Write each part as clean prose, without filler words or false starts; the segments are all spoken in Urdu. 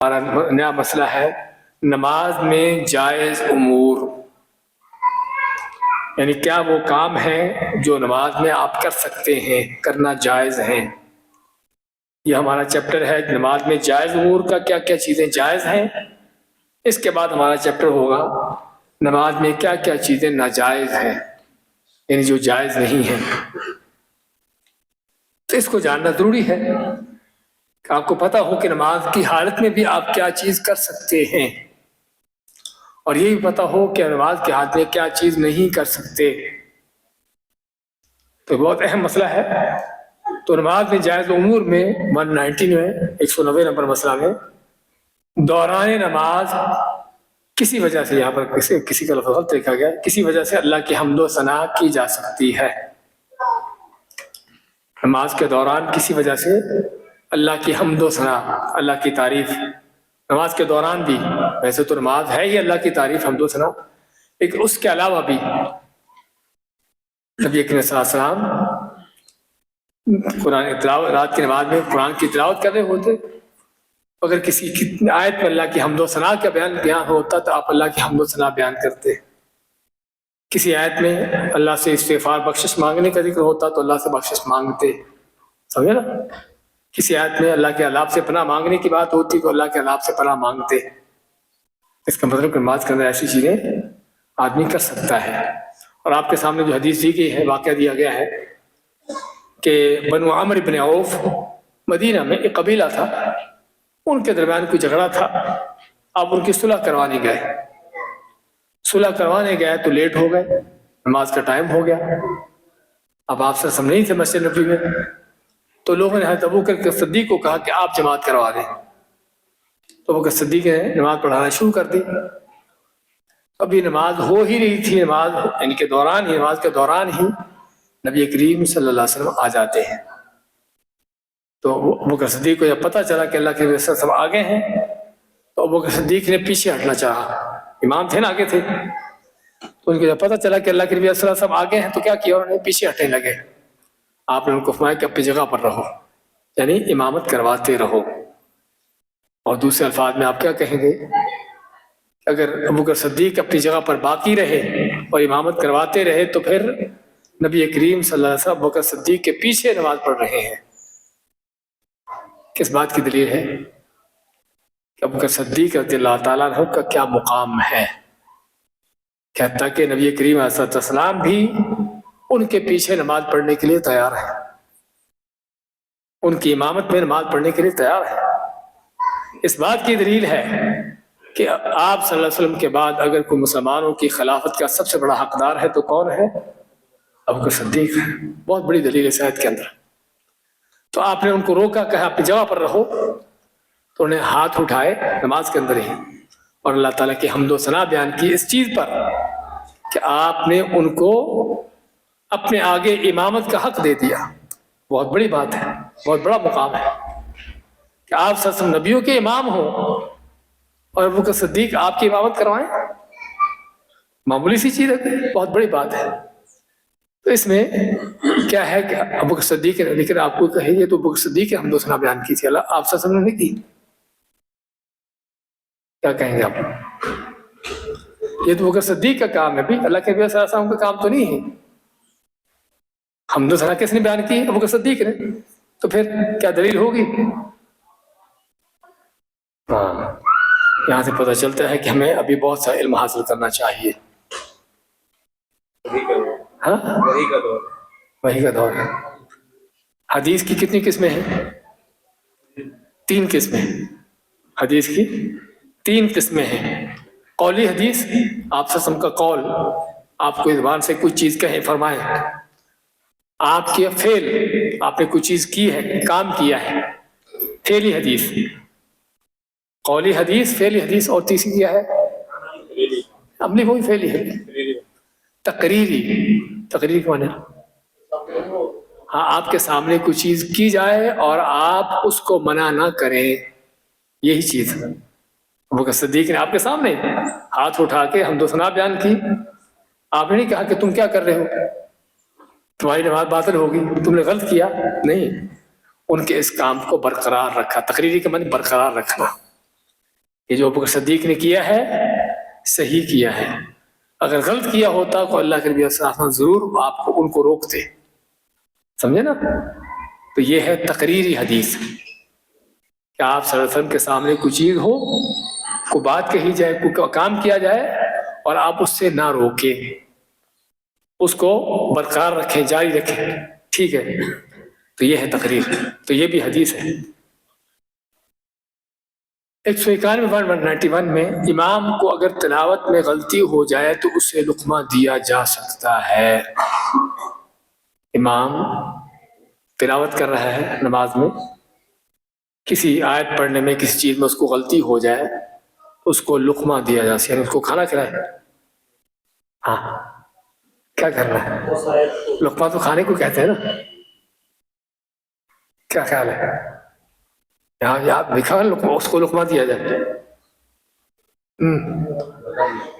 ہمارا نیا مسئلہ ہے نماز میں جائز امور، یعنی کیا وہ کام ہے جو نماز میں آپ کر سکتے ہیں، کرنا جائز ہیں۔ یہ ہمارا چیپٹر ہے نماز میں جائز امور کا، کیا کیا چیزیں جائز ہیں۔ اس کے بعد ہمارا چیپٹر ہوگا نماز میں کیا کیا چیزیں ناجائز ہیں، یعنی جو جائز نہیں ہیں۔ تو اس کو جاننا ضروری ہے کہ آپ کو پتہ ہو کہ نماز کی حالت میں بھی آپ کیا چیز کر سکتے ہیں، اور یہ بھی پتہ ہو کہ نماز کی حالت میں کیا چیز نہیں کر سکتے۔ تو بہت اہم مسئلہ ہے۔ تو نماز میں جائز امور میں 190 میں 190 نمبر مسئلہ میں دوران نماز کسی وجہ سے، یہاں پر کسی کا لفظ غلط لکھا گیا، کسی وجہ سے اللہ کی حمد و ثنا کی جا سکتی ہے۔ نماز کے دوران کسی وجہ سے اللہ کی حمد و ثنا، اللہ کی تعریف، نماز کے دوران بھی، ویسے تو نماز ہے ہی اللہ کی تعریف حمد و ثنا، لیکن اس کے علاوہ بھی نبی کریم صلی اللہ علیہ وسلم قرآن تلاوت، رات کی نماز میں قرآن کی تلاوت کر رہے ہوتے، اگر کسی آیت میں اللہ کی حمد و ثنا کا بیان ہوتا تو آپ اللہ کی حمد و ثنا بیان کرتے۔ کسی آیت میں اللہ سے استغفار بخشش مانگنے کا ذکر ہوتا تو اللہ سے بخشش مانگتے، سمجھے نا۔ کسی آیت میں اللہ کے عذاب سے پناہ مانگنے کی بات ہوتی تو اللہ کے عذاب سے پناہ مانگتے۔ اس کا مطلب کہ نماز کے اندر ایسی چیزیں آدمی کر سکتا ہے۔ اور آپ کے سامنے جو حدیث دی گئی ہے، واقعہ دیا گیا ہے کہ بنو عمرو بن عوف، مدینہ میں ایک قبیلہ تھا، ان کے درمیان کوئی جھگڑا تھا، آپ ان کی صلح کروانے گئے۔ صلح کروانے گئے تو لیٹ ہو گئے، نماز کا ٹائم ہو گیا۔ اب آپ سے نہیں تھے مسجد نبوی میں، تو لوگوں نے حضرت ابوبکر صدیق کو کہا کہ آپ جماعت کروا دیں۔ تو ابوبکر صدیق نے نماز پڑھانا شروع کر دی۔ ابھی نماز ہو ہی رہی تھی، نماز ان کے دوران ہی، نماز کے دوران ہی نبی کریم صلی اللہ علیہ وسلم آ جاتے ہیں۔ تو ابوبکر صدیق کو جب پتہ چلا کہ اللہ کے نبی صلی اللہ علیہ وسلم آگے ہیں، تو ابوبکر صدیق نے پیچھے ہٹنا چاہا، امام تھے نا، آگے تھے، تو ان کو جب پتہ چلا کہ اللہ کے نبی صلی اللہ علیہ وسلم آگے ہیں تو کیا کیا، انہوں نے پیچھے ہٹنے لگے۔ آپ نے ان کو فرمایا کہ اپنی جگہ پر رہو، یعنی امامت کرواتے رہو۔ اور دوسرے الفاظ میں آپ کیا کہیں گے، اگر ابوبکر صدیق اپنی جگہ پر باقی رہے اور امامت کرواتے رہے تو پھر نبی کریم صلی اللہ علیہ وسلم ابوبکر صدیق کے پیچھے نماز پڑھ رہے ہیں۔ کس بات کی دلیل ہے کہ ابوبکر صدیق رضی اللہ تعالیٰ عنہ کا کیا مقام ہے، کہ حتیٰ کہ نبی کریم علیہ السلام بھی ان کے پیچھے نماز پڑھنے کے لیے تیار ہے، ان کی امامت میں نماز پڑھنے کے لیے تیار ہے۔ اس بات کی دلیل ہے کہ آپ صلی اللہ علیہ وسلم کے بعد اگر کوئی مسلمانوں کی خلافت کا سب سے بڑا حقدار ہے تو کون ہے؟ ابوبکر صدیق ہے۔ بہت بڑی دلیل ہے اس آیت کے اندر۔ تو آپ نے ان کو روکا، کہا اپنی جگہ پر رہو، تو انہیں ہاتھ اٹھائے نماز کے اندر ہی، اور اللہ تعالیٰ کی حمد و ثنا بیان کی اس چیز پر کہ آپ نے ان کو اپنے آگے امامت کا حق دے دیا۔ بہت بڑی بات ہے، بہت بڑا مقام ہے کہ آپ صلی اللہ علیہ وسلم نبیوں کے امام ہوں اور ابوبکر صدیق آپ کی امامت کروائیں، معمولی سی چیز ہے، بہت بڑی بات ہے۔ تو اس میں کیا ہے کہ ابوبکر صدیق نے، لیکن آپ کو کہیے تو ابوبکر صدیق نے حمد و ثنا بیان کی تھی، اللہ آپ صلی اللہ علیہ وسلم نے کی، کیا کہیں گے آپ؟ یہ تو ابوبکر صدیق کا کام ہے، بھی اللہ کے نبی صلی اللہ علیہ وسلم کا کام تو نہیں ہے۔ حمد و ثنا کس نے بیان کی؟ ابوبکر صدیق نے۔ تو پھر کیا دلیل ہوگی؟ ہاں، یہاں سے پتہ چلتا ہے کہ ہمیں ابھی بہت سا علم حاصل کرنا چاہیے۔ ہاں، وہی کا دور ہے۔ حدیث کی کتنی قسمیں ہیں؟ 3 قسمیں۔ حدیث کی 3 قسمیں ہیں۔ قولی حدیث، آپ سے کا قول، آپ کو زبان سے کوئی چیز کہیں، فرمائیں، آپ کے فعل، آپ نے کوئی چیز کی ہے، کام کیا ہے، فعلی حدیث۔ قولی حدیث، فعلی حدیث، اور تیسری کیا ہے؟ عملی، وہی فعلی ہے۔ تقریری، تقریر کے معنی، ہاں، آپ کے سامنے کوئی چیز کی جائے اور آپ اس کو منع نہ کریں، یہی چیز ہے۔ ابوبکر صدیق نے آپ کے سامنے ہاتھ اٹھا کے حمد و ثنا بیان کی، آپ نے نہیں کہا کہ تم کیا کر رہے ہو، تمہاری نماز باطل ہوگی، تم نے غلط کیا، نہیں، ان کے اس کام کو برقرار رکھا۔ تقریری کے معنی برقرار رکھنا، کہ جو ابوبکر صدیق نے کیا ہے صحیح کیا ہے، اگر غلط کیا ہوتا تو اللہ کے نبی صلی اللہ علیہ وسلم ضرور آپ کو ان کو روکتے، سمجھے نا؟ تو یہ ہے تقریری حدیث کہ آپ صلی اللہ علیہ وسلم کے سامنے کوئی چیز ہو، کوئی بات کہی جائے، کوئی کام کیا جائے اور آپ اس سے نہ روکیں، اس کو برقرار رکھیں، جاری رکھیں، ٹھیک ہے؟ تو یہ ہے تقریر، تو یہ بھی حدیث ہے۔ 191 میں امام کو اگر تلاوت میں غلطی ہو جائے تو اسے لقمہ دیا جا سکتا ہے۔ امام تلاوت کر رہا ہے نماز میں، کسی آیت پڑھنے میں کسی چیز میں اس کو غلطی ہو جائے، اس کو لقمہ دیا جا سکتا ہے، اس کو کھانا کھلائے۔ ہاں کیا کرنا ہے؟ لقمہ تو کھانے کو کہتے ہیں نا، کیا خیال ہے؟ یہاں لکھا ہے لقمہ، اس کو لقمہ دیا جائے۔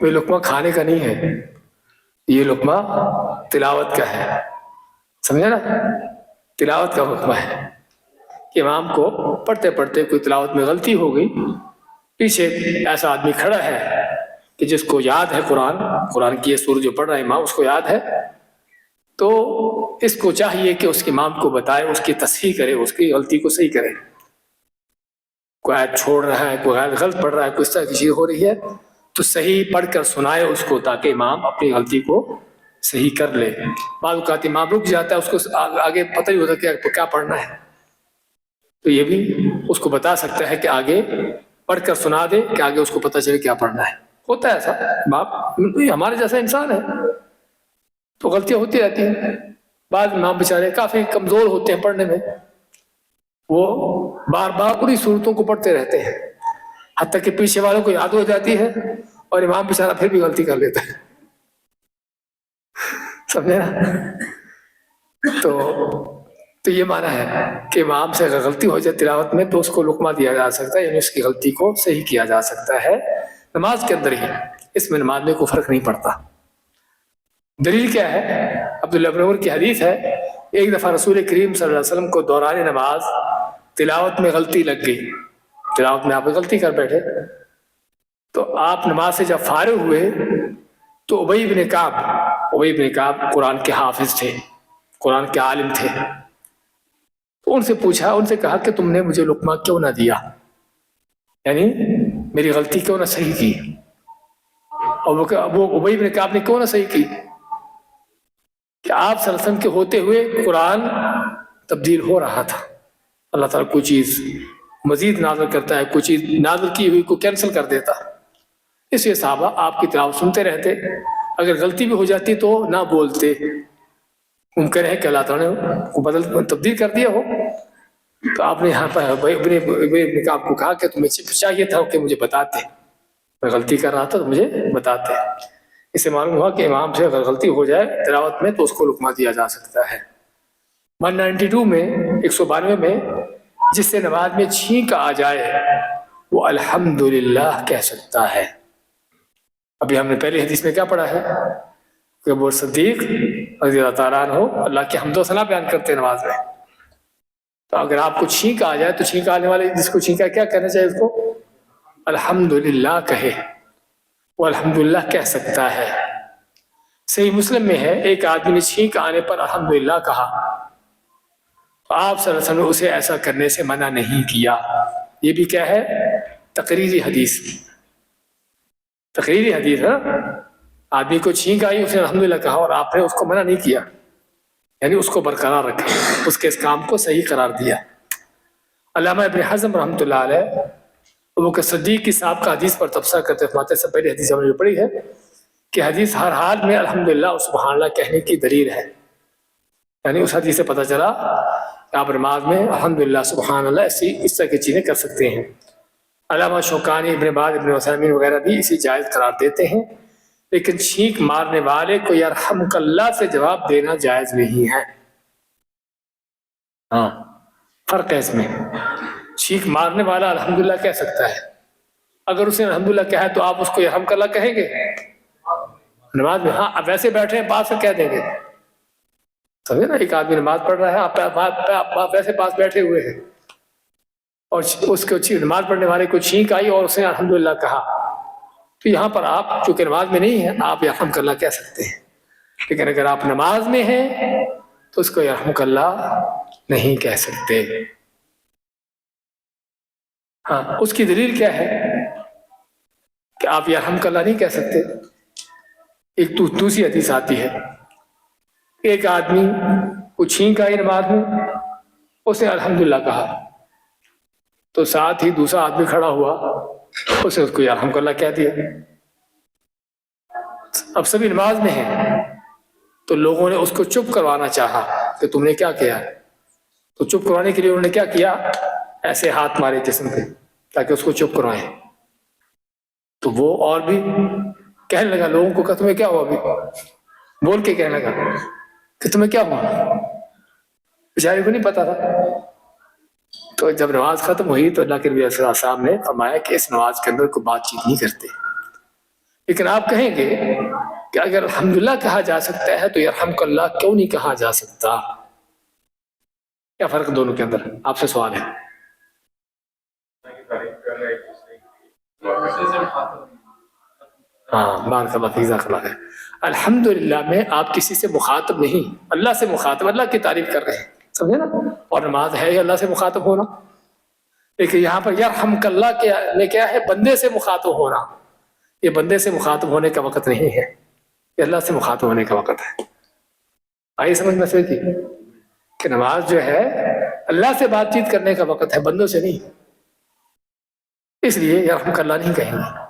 یہ لقمہ کھانے کا نہیں ہے، یہ لقمہ تلاوت کا ہے، سمجھے نا؟ تلاوت کا لقمہ ہے کہ امام کو پڑھتے پڑھتے کوئی تلاوت میں غلطی ہو گئی، پیچھے ایسا آدمی کھڑا ہے کہ جس کو یاد ہے قرآن کی یہ سورہ جو پڑھ رہا ہے امام، اس کو یاد ہے، تو اس کو چاہیے کہ اس کے امام کو بتائے، اس کی تصحیح کرے، اس کی غلطی کو صحیح کرے۔ کوئی آیت چھوڑ رہا ہے، کوئی آیت غلط پڑھ رہا ہے، کوئی اس طرح کی چیز ہو رہی ہے تو صحیح پڑھ کر سنائے اس کو، تاکہ امام اپنی غلطی کو صحیح کر لے۔ بعض اوقات امام رک جاتا ہے، اس کو آگے پتہ ہی ہوتا ہے کہ کیا پڑھنا ہے، تو یہ بھی اس کو بتا سکتا ہے کہ آگے پڑھ کر سنا دے کہ آگے اس کو پتہ چلے کیا پڑھنا ہے۔ ہوتا ہے ایسا، باپ ہمارے جیسا انسان ہے تو غلطیاں ہوتی رہتی ہیں۔ بعض امام بیچارے کافی کمزور ہوتے ہیں پڑھنے میں، وہ بار بار پوری صورتوں کو پڑھتے رہتے ہیں، حتیٰ کہ پیچھے والوں کو یاد ہو جاتی ہے اور امام بیچارہ پھر بھی غلطی کر لیتا ہے، سمجھے نا؟ تو یہ معنی ہے کہ امام سے اگر غلطی ہو جائے تلاوت میں تو اس کو لقمہ دیا جا سکتا ہے، یعنی اس کی غلطی کو صحیح کیا جا سکتا ہے نماز کے اندر ہی، اس میں نماز میں کوئی فرق نہیں پڑتا۔ دلیل کیا ہے؟ عبداللہ بن عمر کی حدیث ہے، ایک دفعہ رسول کریم صلی اللہ علیہ وسلم کو دوران نماز تلاوت میں غلطی لگ گئی، تلاوت میں آپ غلطی کر بیٹھے، تو آپ نماز سے جب فارغ ہوئے تو ابی بن کعب قرآن کے حافظ تھے، قرآن کے عالم تھے، تو ان سے پوچھا، ان سے کہا کہ تم نے مجھے لقمہ کیوں نہ دیا، یعنی میری غلطی کیوں نہ صحیح کی؟ اور وہ ابی بن کعب نے کیوں نہ صحیح کی؟ کہ آپ صلی اللہ علیہ وسلم کے ہوتے ہوئے قرآن تبدیل ہو رہا تھا، اللہ تعالیٰ کوئی چیز مزید نازل کرتا ہے، کوئی چیز نازل کی ہوئی کو کینسل کر دیتا، اس لیے صحابہ آپ کی تلاوت سنتے رہتے، اگر غلطی بھی ہو جاتی تو نہ بولتے، ممکن ہے کہ اللہ تعالیٰ نے کو تبدیل کر دیا ہو۔ تو آپ نے یہاں پر ابن کعب کو کہا کہ تمہیں چاہیے تھا کہ مجھے بتاتے، میں غلطی کر رہا تھا تو مجھے بتاتے۔ اس سے معلوم ہوا کہ امام سے اگر غلطی ہو جائے تلاوت میں تو اس کو لقمہ دیا جا سکتا ہے۔ 192 میں 192 میں جس سے نماز میں چھینک آ جائے وہ الحمدللہ کہہ سکتا ہے۔ ابھی ہم نے پہلی حدیث میں کیا پڑھا ہے کہ ابو صدیق رضی اللہ تعالیٰ عنہ اللہ کی حمد و ثنا بیان کرتے ہیں نماز میں، تو اگر آپ کو چھینک آ جائے تو چھینک آنے والے جس کو چھینکا کیا کہنا چاہیے؟ اس کو الحمدللہ کہے، وہ الحمدللہ کہہ سکتا ہے۔ صحیح مسلم میں ہے ایک آدمی نے چھینک آنے پر الحمدللہ کہا تو آپ صلی اللہ علیہ وسلم نے اسے ایسا کرنے سے منع نہیں کیا۔ یہ بھی کیا ہے؟ تقریری حدیث، تقریری حدیث ہے، آدمی کو چھینک آئی اس نے الحمدللہ کہا اور آپ نے اس کو منع نہیں کیا، یعنی اس کو برقرار رکھا، اس کے اس کام کو صحیح قرار دیا۔ علامہ ابن حزم رحمۃ اللہ علیہ ابو بکر صدیق کی صاحب کا حدیث پر تبصرہ کرتے فرماتے ہیں، سب پہلی حدیث ہم نے پڑھی ہے کہ حدیث ہر حال میں الحمدللہ اور سبحان اللہ کہنے کی دلیل ہے، یعنی اس حدیث سے پتہ چلا کہ آپ نماز میں الحمدللہ سبحان اللہ اس طرح کی چیزیں کر سکتے ہیں۔ علامہ شوکانی، ابن باز، ابن عثیمین وغیرہ بھی اسی جائز قرار دیتے ہیں، لیکن چھینک مارنے والے کو یرحمک اللہ سے جواب دینا جائز نہیں ہے۔ ہاں فرق ہے اس میں، چھینک مارنے والا الحمدللہ کہہ سکتا ہے، اگر اس نے الحمدللہ کہا تو آپ اس کو یرحمک اللہ کہیں گے نماز میں؟ ہاں اب ویسے بیٹھے ہیں پاس سے کہہ دیں گے، سمجھے نا؟ ایک آدمی نماز پڑھ رہا ہے، آپ ویسے پاس بیٹھے ہوئے ہیں اور اس کو نماز پڑھنے والے کو چھینک آئی اور اس نے الحمدللہ کہا، تو یہاں پر آپ چونکہ نماز میں نہیں ہیں آپ یرحمک اللہ کہہ سکتے ہیں، لیکن اگر آپ نماز میں ہیں تو اس کو یرحمک اللہ نہیں کہہ سکتے۔ ہاں، اس کی دلیل کیا ہے کہ آپ یرحمک اللہ نہیں کہہ سکتے؟ ایک دوسری حدیث آتی ہے، ایک آدمی کو چھینک آئی نماز میں، اس نے الحمدللہ کہا، تو ساتھ ہی دوسرا آدمی کھڑا ہوا، اس نے اس کو یرحمک اللہ کہہ دیا۔ اب سبھی نماز میں ہیں تو لوگوں نے اس کو چپ کروانا چاہا کہ تم نے کیا کیا، تو چپ کروانے کے لیے انہوں نے کیا کیا، ایسے ہاتھ مارے جسم پہ تاکہ اس کو چپ کروائیں۔ تو وہ اور بھی کہنے لگا لوگوں کو کہ تمہیں کیا ہوا، بھی بول کے کہنے لگا کہ تمہیں کیا ہوا، بیچارے کو نہیں پتا تھا۔ تو جب نماز ختم ہوئی تو اللہ کے نبی صلی اللہ علیہ وسلم نے فرمایا کہ اس نماز کے اندر کوئی بات چیت نہیں کرتے، لیکن آپ کہیں گے کہ اگر الحمدللہ کہا جا سکتا ہے تو یرحمک اللہ کیوں نہیں کہا جا سکتا؟ کیا فرق دونوں کے اندر؟ آپ سے سوال ہے۔ ہاں، بارک اللہ فیک، جزاک اللہ خیر۔ الحمدللہ میں آپ کسی سے مخاطب نہیں، اللہ سے مخاطب، اللہ کی تعریف کر رہے ہیں، سمجھے نا؟ اور نماز ہے اللہ سے مخاطب ہونا، لیکن یہاں پر یرحمک اللہ میں کیا ہے، بندے سے مخاطب ہونا۔ یہ بندے سے مخاطب ہونے کا وقت نہیں ہے، یہ اللہ سے مخاطب ہونے کا وقت ہے۔ آئیے سمجھ مسئلے کی کہ نماز جو ہے اللہ سے بات چیت کرنے کا وقت ہے، بندوں سے نہیں، اس لیے یرحمک اللہ نہیں کہیں گے۔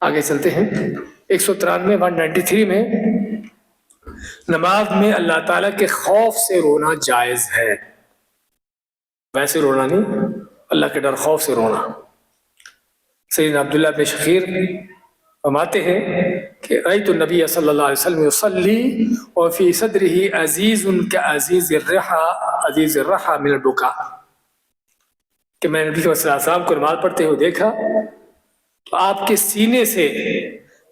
آگے چلتے ہیں۔ 193 میں نماز میں اللہ تعالیٰ کے خوف سے رونا جائز ہے، ویسے رونا نہیں، اللہ کے ڈر خوف سے رونا۔ سیدنا عبداللہ بن شخیر فرماتے ہیں کہ رأیت النبی صلی اللہ علیہ وسلم یصلی وفی صدرہ عزیز کعزیز الرحى من البکا، کہ میں نبی صلی اللہ علیہ وسلم کو نماز پڑھتے ہوئے دیکھا تو آپ کے سینے سے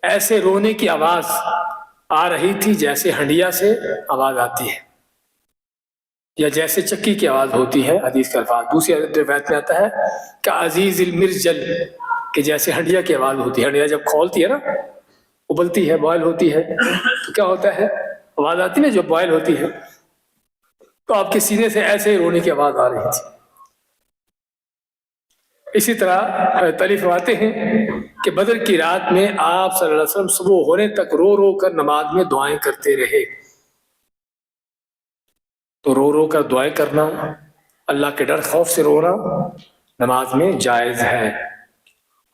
ایسے رونے کی آواز آ رہی تھی جیسے ہنڈیا سے آواز آتی ہے یا جیسے چکی کی آواز ہوتی ہے، حدیث کے الفاظ۔ دوسری روایت میں آتا ہے کہ عزیز المرجل، کہ جیسے ہنڈیا کی آواز ہوتی ہے، ہنڈیا جب کھولتی ہے نا، ابلتی ہے، بوائل ہوتی ہے، تو کیا ہوتا ہے، آواز آتی ہے نا جب بوائل ہوتی ہے، تو آپ کے سینے سے ایسے رونے کی آواز آ رہی تھی۔ اسی طرح حضرت علی فرماتے ہیں کہ بدر کی رات میں آپ صلی اللہ علیہ وسلم صبح ہونے تک رو رو کر نماز میں دعائیں کرتے رہے۔ تو رو رو کر دعائیں کرنا، اللہ کے ڈر خوف سے رونا نماز میں جائز ہے۔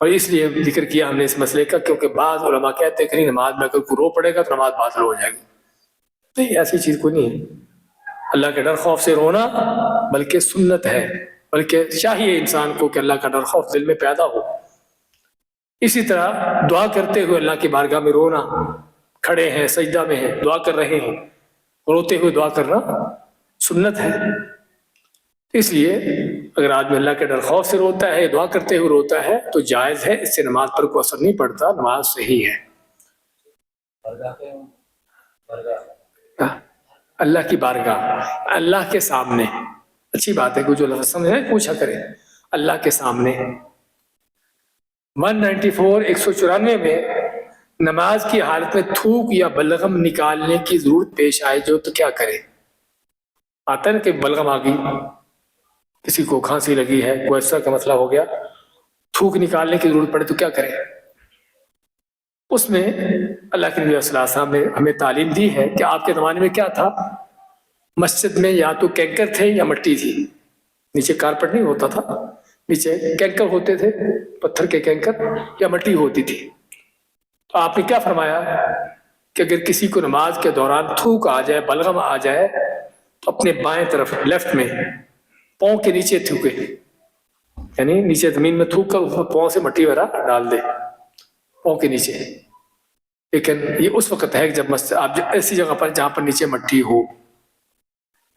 اور اس لیے ذکر کیا ہم نے اس مسئلے کا کیونکہ بعض علماء کہتے ہیں کہ نماز میں اگر کوئی رو پڑے گا تو نماز باطل ہو جائے گی۔ نہیں، ایسی چیز کوئی نہیں ہے، اللہ کے ڈر خوف سے رونا بلکہ سنت ہے، بلکہ چاہیے انسان کو کہ اللہ کا ڈر خوف دل میں پیدا ہو۔ اسی طرح دعا کرتے ہوئے اللہ کی بارگاہ میں رونا، کھڑے ہیں سجدہ میں ہیں دعا کر رہے ہیں، روتے ہوئے دعا کرنا سنت ہے۔ اس لیے اگر آدمی اللہ کے ڈر خوف سے روتا ہے، دعا کرتے ہوئے روتا ہے تو جائز ہے، اس سے نماز پر کوئی اثر نہیں پڑتا، نماز صحیح ہے۔ اللہ کی بارگاہ، اللہ کے سامنے، اچھی بات ہے، کوئی جو لفظ سمجھے پوچھا کرے، اللہ کے سامنے۔ 194 میں نماز کی حالت میں تھوک یا بلغم نکالنے کی ضرورت پیش آئے جو تو کیا کرے؟ آتا ہے نا کہ بلغم آ گئی، کسی کو کھانسی لگی ہے، کوئی ایسا کا مسئلہ ہو گیا، تھوک نکالنے کی ضرورت پڑے تو کیا کرے؟ اس میں اللہ کے نبی صلی اللہ علیہ وسلم نے ہمیں تعلیم دی ہے کہ آپ کے زمانے میں کیا تھا، مسجد میں یا تو کینکر تھے یا مٹی تھی، نیچے کارپٹ نہیں ہوتا تھا، نیچے کینکر ہوتے تھے، پتھر کے کینکر یا مٹی ہوتی تھی۔ تو آپ نے کیا فرمایا کہ اگر کسی کو نماز کے دوران تھوک آ جائے، بلغم آ جائے، تو اپنے بائیں طرف لیفٹ میں پاؤں کے نیچے تھوکے، یعنی نیچے زمین میں تھوک کر پاؤں سے مٹی وغیرہ ڈال دے پاؤں کے نیچے۔ لیکن یہ اس وقت ہے کہ جب مسجد آپ ایسی جگہ پر جہاں پر نیچے مٹی ہو،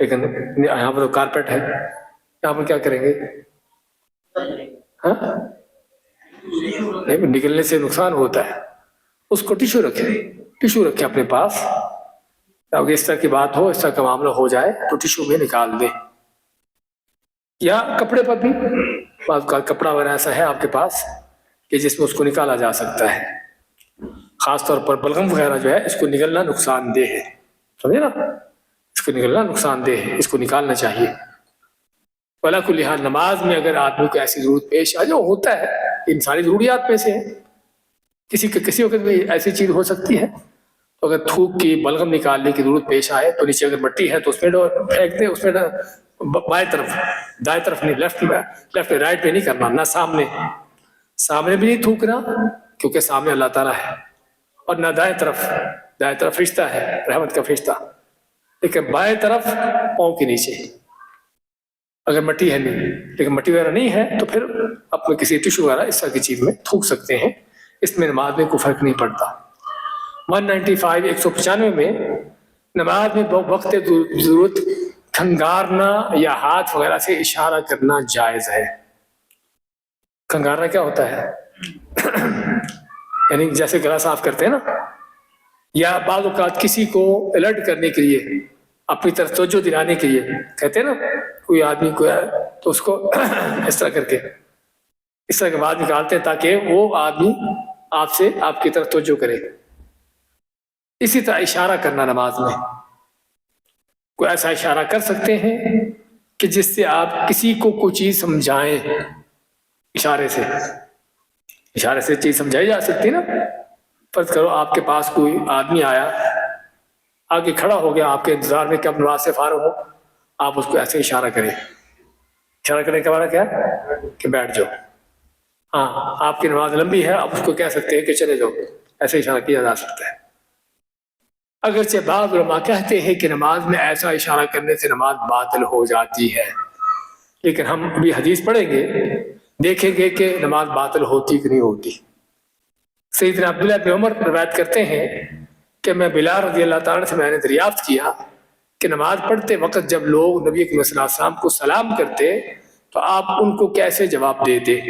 لیکن یہاں پر کارپیٹ ہے، یہاں پر کیا کریں گے؟ ہاں نہیں، نکلنے سے نقصان ہوتا ہے، اس کو ٹیشو رکھیں اپنے پاس، اگر اس طرح کی بات ہو، اس طرح کا معاملہ ہو جائے تو ٹیشو میں نکال دیں۔ یا کپڑے پر بھی بعض کا کپڑا وغیرہ ایسا ہے آپ کے پاس کہ جس میں اس کو نکالا جا سکتا ہے. خاص طور پر بلغم وغیرہ جو ہے اس کو نگلنا نقصان دہ ہے, سمجھے نا, اس کو نگلنا نقصان دہ ہے, اس کو نکالنا چاہیے. ولا کل حال نماز میں اگر آدمی کو ایسی ضرورت پیش آ جائے, ہوتا ہے انسانی ضروریات میں سے ہے, کسی وقت بھی ایسی چیز ہو سکتی ہے. تو اگر تھوک کی بلغم نکالنے کی ضرورت پیش آئے تو نیچے اگر مٹی ہے تو اس میں پھینک دے, اس میں بائیں طرف, دائیں طرف نہیں, لیفٹ رائٹ پہ نہیں کرنا, نہ سامنے بھی نہیں تھوکنا کیونکہ سامنے اللہ تعالیٰ ہے, اور نہ دائیں طرف فرشتہ ہے, رحمت کا فرشتہ, لیکن بائیں طرف پاؤں کے نیچے اگر مٹی ہے نہیں, لیکن مٹی وغیرہ نہیں ہے تو پھر اپنے کسی ٹشو وغیرہ اس طرح کی چیز میں تھوک سکتے ہیں, اس میں نماز میں کوئی فرق نہیں پڑتا. 195 میں نماز میں وقت ضرورت کھنگارنا یا ہاتھ وغیرہ سے اشارہ کرنا جائز ہے. کھنگارنا کیا ہوتا ہے؟ یعنی جیسے گلا صاف کرتے ہیں نا, یا بعض اوقات کسی کو الرٹ کرنے کے لیے, اپنی طرف توجہ دلانے کے لیے کہتے ہیں نا, کوئی آدمی کو تو اس کو اس طرح کر کے اس طرح کے بات نکالتے ہیں تاکہ وہ آدمی آپ کی طرف توجہ کرے. اسی طرح اشارہ کرنا نماز میں, کوئی ایسا اشارہ کر سکتے ہیں کہ جس سے آپ کسی کو کوئی چیز سمجھائیں. اشارے سے چیز سمجھائی جا سکتی نا. فرض کرو آپ کے پاس کوئی آدمی آیا, آگے کھڑا ہو گیا آپ کے انتظار میں کہ اب نماز سے فارغ ہو, آپ اس کو ایسے اشارہ کریں. اشارہ کرنے کا معنی کیا ہے کہ بیٹھ جاؤ. ہاں, آپ کی نماز لمبی ہے, آپ اس کو کہہ سکتے ہیں کہ چلے جاؤ, ایسے اشارہ کیا جا سکتا ہے. اگرچہ بعض علماء کہتے ہیں کہ نماز میں ایسا اشارہ کرنے سے نماز باطل ہو جاتی ہے, لیکن ہم ابھی حدیث پڑھیں گے, دیکھیں گے کہ نماز باطل ہوتی کہ نہیں ہوتی. سیدنا عبداللہ بن عمر روایت کرتے ہیں کہ میں بلال رضی اللہ تعالیٰ سے میں نے دریافت کیا کہ نماز پڑھتے وقت جب لوگ نبی کریم صلی اللہ علیہ وسلم کو سلام کرتے تو آپ ان کو کیسے جواب دیتے.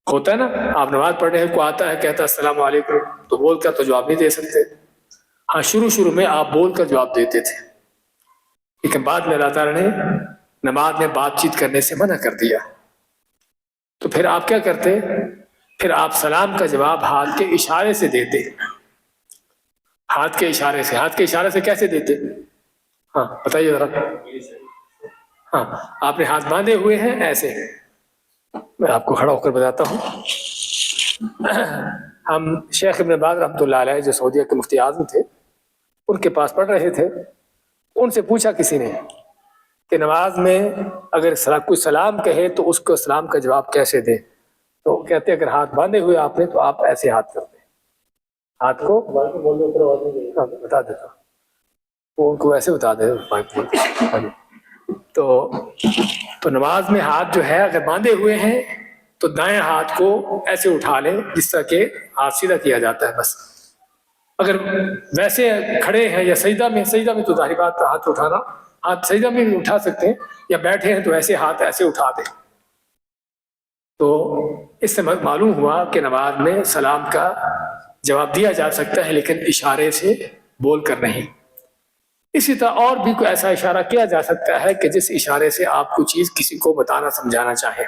ہوتا ہے نا, آپ نماز پڑھ رہے ہیں, کو آتا ہے کہتا السلام علیکم, تو بول کر تو جواب نہیں دے سکتے. ہاں, شروع میں آپ بول کر جواب دیتے تھے, لیکن بعد میں اللہ تعالیٰ نے نماز میں بات چیت کرنے سے منع کر دیا. تو پھر آپ کیا کرتے؟ پھر آپ سلام کا جواب ہاتھ کے اشارے سے دیتے. ہاتھ کے اشارے سے کیسے دیتے؟ ہاں بتائیے ذرا. ہاں, آپ نے ہاتھ باندھے ہوئے ہیں ایسے, میں آپ کو کھڑا ہو کر بتاتا ہوں. ہم شیخ ابن باز رحمۃ اللہ علیہ جو سعودیہ کے مفتی اعظم تھے, ان کے پاس پڑھ رہے تھے. ان سے پوچھا کسی نے کہ نماز میں اگر کوئی سلام کہے تو اس کو سلام کا جواب کیسے دیں؟ تو کہتے اگر ہاتھ باندھے ہوئے آپ نے تو آپ ایسے ہاتھ کر دیں, ہاتھ کو بتا دیتا, وہ ان کو ایسے بتا دے. تو نماز میں ہاتھ جو ہے اگر باندھے ہوئے ہیں تو دائیں ہاتھ کو ایسے اٹھا لیں جس طرح کہ ہاتھ سیدھا کیا جاتا ہے بس. اگر ویسے کھڑے ہیں یا سجدہ میں تو ظاہر بات ہاتھ اٹھانا, ہاتھ سجدہ میں بھی اٹھا سکتے ہیں, یا بیٹھے ہیں تو ایسے ہاتھ ایسے اٹھا دیں. تو اس سے معلوم ہوا کہ نماز میں سلام کا جواب دیا جا سکتا ہے لیکن اشارے سے بول کر نہیں. اسی طرح اور بھی کوئی ایسا اشارہ کیا جا سکتا ہے کہ جس اشارے سے آپ کو چیز کسی کو بتانا سمجھانا چاہیں.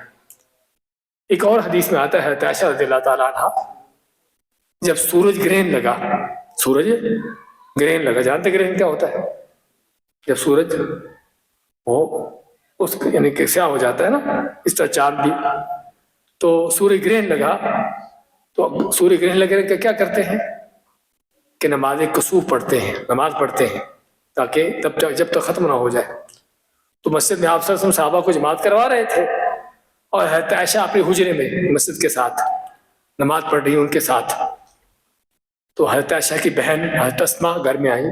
ایک اور حدیث میں آتا ہے عائشہ رضی اللہ تعالیٰ عنہ, جب سورج گرہن لگا, جانتے گرہن کیا ہوتا ہے؟ جب سورج وہ یعنی کہ سیاہ ہو جاتا ہے نا, اس طرح چاند بھی, تو سورج گرہن لگا, تو سورج گرہن لگے کہ کیا کرتے ہیں کہ نماز کسوف پڑھتے ہیں تاکہ جب تک ختم نہ ہو جائے. تو مسجد میں آپ صلی اللہ علیہ وسلم صحابہ کو جماعت کروا رہے تھے, اور حضرت عائشہ اپنے حجرے میں مسجد کے ساتھ نماز پڑھ رہی ان کے ساتھ. تو حضرت عائشہ کی بہن حضرت اسماء گھر میں آئی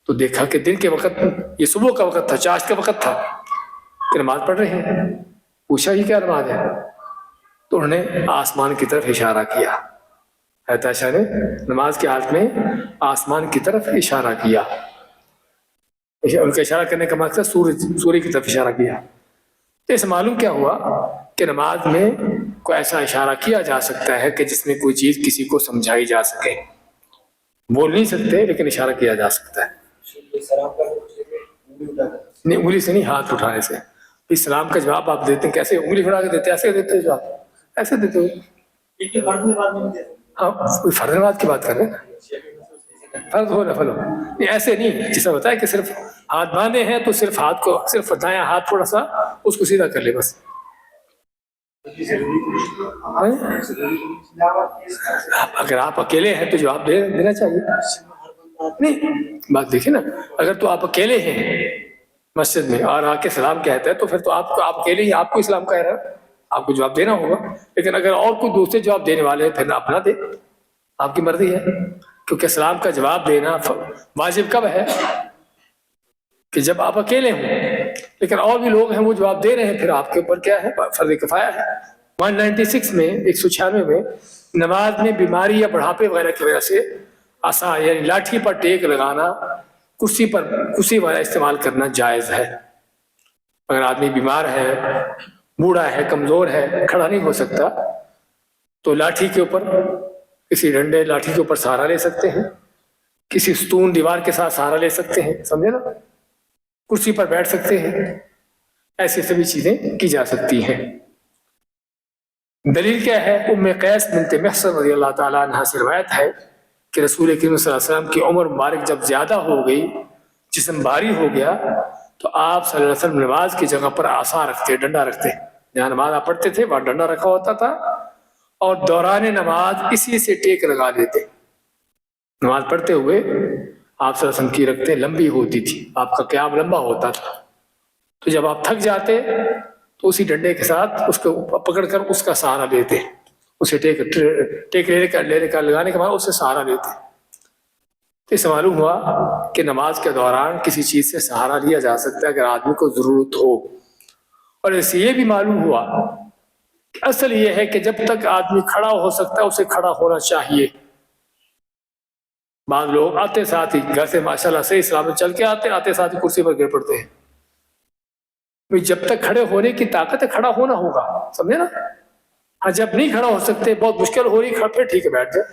تو دیکھا کہ دن کے وقت, یہ صبح کا وقت تھا, چاشت کا وقت تھا, کہ نماز پڑھ رہے ہیں. پوچھا یہ کیا نماز ہے؟ تو انہوں نے آسمان کی طرف اشارہ کیا. حضرت عائشہ نے نماز کی حالت میں آسمان کی طرف اشارہ کیا. ان کا اشارہ کرنے کا مقصد سورج کی طرف اشارہ کیا. تو اس معلوم کیا ہوا کہ نماز میں کوئی ایسا اشارہ کیا جا سکتا ہے کہ جس میں کوئی چیز کسی کو سمجھائی جا سکے. بول نہیں سکتے لیکن اشارہ کیا جا سکتا ہے. نہیں انگلی سے نہیں, ہاتھ اٹھانے سے. اسلام کا جواب آپ دیتے ہیں کیسے؟ انگلی اٹھا کے دیتے, ایسے دیتے جواب, ایسے دیتے ہو. ہاں کوئی فرض نماز کی بات کر رہے ہیں, فرض ہو نفل ہو, نہیں ایسے نہیں. جیسا بتایا کہ صرف ہاتھ باندھے ہیں تو صرف ہاتھ کو, صرف دایاں ہاتھ تھوڑا سا اس کو سیدھا کر لے بس. اگر آپ اکیلے ہیں تو جواب دینا چاہیے. نہیں بات دیکھیں نا, اگر تو آپ اکیلے ہیں مسجد میں اور آ کے سلام کہتے ہیں تو پھر تو آپ اکیلے ہی آپ کو اسلام کہہ رہا ہے, آپ کو جواب دینا ہوگا. لیکن اگر اور کوئی دوسرے جواب دینے والے ہیں پھر آپ نہ دیں, آپ کی مرضی ہے. کیونکہ اسلام کا جواب دینا واجب کب ہے؟ کہ جب آپ اکیلے ہوں. لیکن اور بھی لوگ ہیں وہ جواب دے رہے ہیں, پھر آپ کے اوپر کیا ہے؟ فرض کفایہ ہے. 196 میں 196 میں نماز میں بیماری یا بڑھاپے وغیرہ کی وجہ سے عصا یعنی لاٹھی پر ٹیک لگانا, کرسی وغیرہ استعمال کرنا جائز ہے. اگر آدمی بیمار ہے, بوڑھا ہے, کمزور ہے, کھڑا نہیں ہو سکتا, تو لاٹھی کے اوپر, کسی ڈنڈے لاٹھی کے اوپر سہارا لے سکتے ہیں, کسی ستون دیوار کے ساتھ سہارا لے سکتے ہیں, سمجھے نا, کرسی پر بیٹھ سکتے ہیں, ایسی سبھی چیزیں کی جا سکتی ہیں. دلیل کیا ہے؟ ام قیس بنت محصن رضی اللہ تعالیٰ عنہ سے روایت ہے کہ رسول کریم صلی اللہ علیہ وسلم کی عمر مبارک جب زیادہ ہو گئی, جسم بھاری ہو گیا, تو آپ صلی اللہ علیہ وسلم نماز کی جگہ پر عصا رکھتے, ڈنڈا رکھتے. جہاں نماز آپ پڑھتے تھے وہاں ڈنڈا رکھا ہوتا تھا, اور دوران نماز اسی سے ٹیک لگا دیتے. نماز پڑھتے ہوئے آپ صلی اللہ علیہ وسلم کی رکھتے لمبی ہوتی تھی, آپ کا قیام لمبا ہوتا تھا, تو جب آپ تھک جاتے تو اسی ڈنڈے کے ساتھ اس کو پکڑ کر اس کا سہارا لیتے, اسے ٹیک لینے کا لگانے کے بعد اسے سہارا لیتے. تو اس سے معلوم ہوا کہ نماز کے دوران کسی چیز سے سہارا لیا جا سکتا ہے اگر آدمی کو ضرورت ہو. اور اس سے یہ بھی معلوم ہوا کہ اصل یہ ہے کہ جب تک آدمی کھڑا ہو سکتا ہے اسے کھڑا ہونا چاہیے. بعض لوگ آتے ساتھ ہی گھر سے ماشاءاللہ سے اسلام میں چل کے آتے ساتھ ہی کرسی پر گر پڑتے ہیں. جب تک کھڑے ہونے کی طاقت ہے کھڑا ہونا ہوگا, سمجھے نا. ہاں جب نہیں کھڑا ہو سکتے, بہت مشکل ہو رہی, پھر ٹھیک ہے بیٹھ جائے,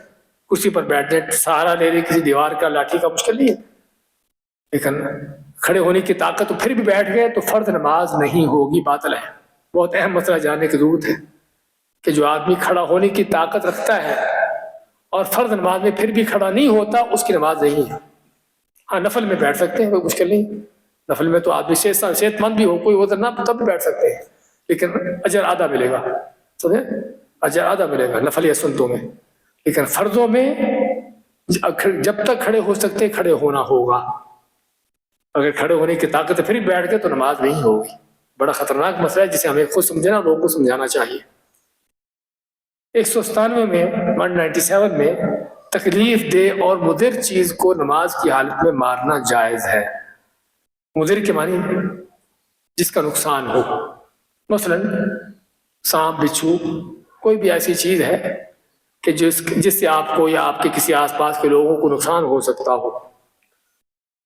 کرسی پر بیٹھ جائے, سہارا لے رہی کسی دیوار کا, لاٹھی کا, مشکل نہیں ہے. لیکن کھڑے ہونے کی طاقت تو پھر بھی بیٹھ گئے تو فرض نماز نہیں ہوگی, باطل ہے. بہت اہم مسئلہ جاننے کی ضرورت ہے کہ جو آدمی کھڑا ہونے کی طاقت رکھتا ہے اور فرض نماز میں پھر بھی کھڑا نہیں ہوتا, اس کی نماز نہیں ہے. ہاں نفل میں بیٹھ سکتے ہیں, کوئی مشکل نہیں. نفل میں تو آدمی صحت مند بھی ہو, کوئی ادھر نہ, تب بھی بیٹھ سکتے ہیں, لیکن اجر آدھا ملے گا, سمجھے, اجر آدھا ملے گا نفل یا سنتوں میں. لیکن فرضوں میں جب تک کھڑے ہو سکتے کھڑے ہونا ہوگا. اگر کھڑے ہونے کی طاقت پھر بھی بیٹھ گئے تو نماز نہیں ہوگی. بڑا خطرناک مسئلہ ہے جسے ہمیں خود سمجھنا, لوگوں کو سمجھانا چاہیے. 197 میں 197 میں تکلیف دہ اور مضر چیز کو نماز کی حالت میں مارنا جائز ہے. مضر کے معنی جس کا نقصان ہو, مثلا سانپ, بچھو, کوئی بھی ایسی چیز ہے کہ جس سے آپ کو یا آپ کے کسی آس پاس کے لوگوں کو نقصان ہو سکتا ہو,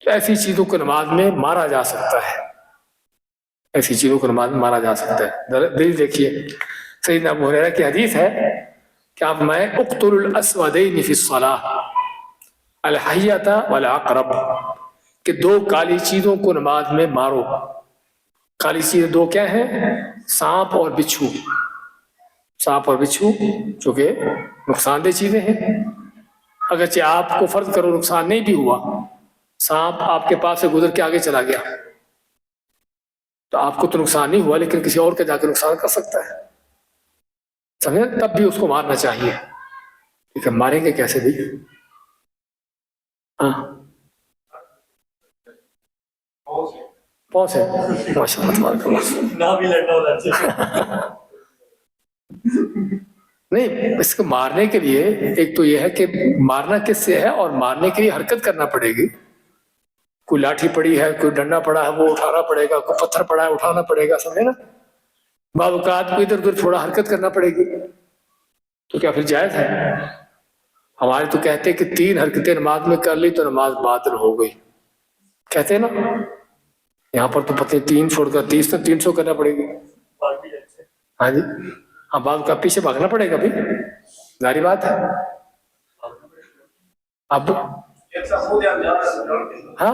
تو ایسی چیزوں کو نماز میں مارا جا سکتا ہے. ایسی چیزوں کو نماز میں مارا جا سکتا ہے. دلیل دیکھیے, سیدنا ابو ہریرہ کی حدیث ہے کہ آپ میں اقتلوا الاسودین فی الصلاۃ الحیۃ والعقرب, کہ دو کالی چیزوں کو نماز میں مارو. کالی چیزیں دو کیا ہیں؟ سانپ اور بچھو. سانپ اور بچھو جو کہ نقصان دہ چیزیں ہیں. اگرچہ آپ کو فرض کرو نقصان نہیں بھی ہوا, سانپ آپ کے پاس سے گزر کے آگے چلا گیا تو آپ کو تو نقصان نہیں ہوا, لیکن کسی اور کا جا کے نقصان کر سکتا ہے, سمجھے, تب بھی اس کو مارنا چاہیے. لیکن ماریں گے کیسے بھی؟ ہاں پاؤں ہے, ماشاء نہیں, اس کو مارنے کے لیے ایک تو یہ ہے کہ مارنا کس سے ہے, اور مارنے کے لیے حرکت کرنا پڑے گی. کوئی لاٹھی پڑی ہے, کوئی ڈنڈا پڑا ہے, وہ اٹھانا پڑے گا, کوئی پتھر پڑا ہے اٹھانا پڑے گا, سمجھے نا. بعض اوقات کو ادھر ادھر تھوڑا حرکت کرنا پڑے گی, تو کیا پھر جائز ہے؟ ہمارے تو کہتے کہ 3 حرکتیں نماز میں کر لی تو نماز باطل ہو گئی, کہتے ہیں نا. یہاں پر تو پتہ 3 چھوڑ کر 300 کرنا پڑے گی. ہاں جی, ہاں, بعض کا پیچھے بھاگنا پڑے گا, بھی ظاہری بات ہے. اب ہاں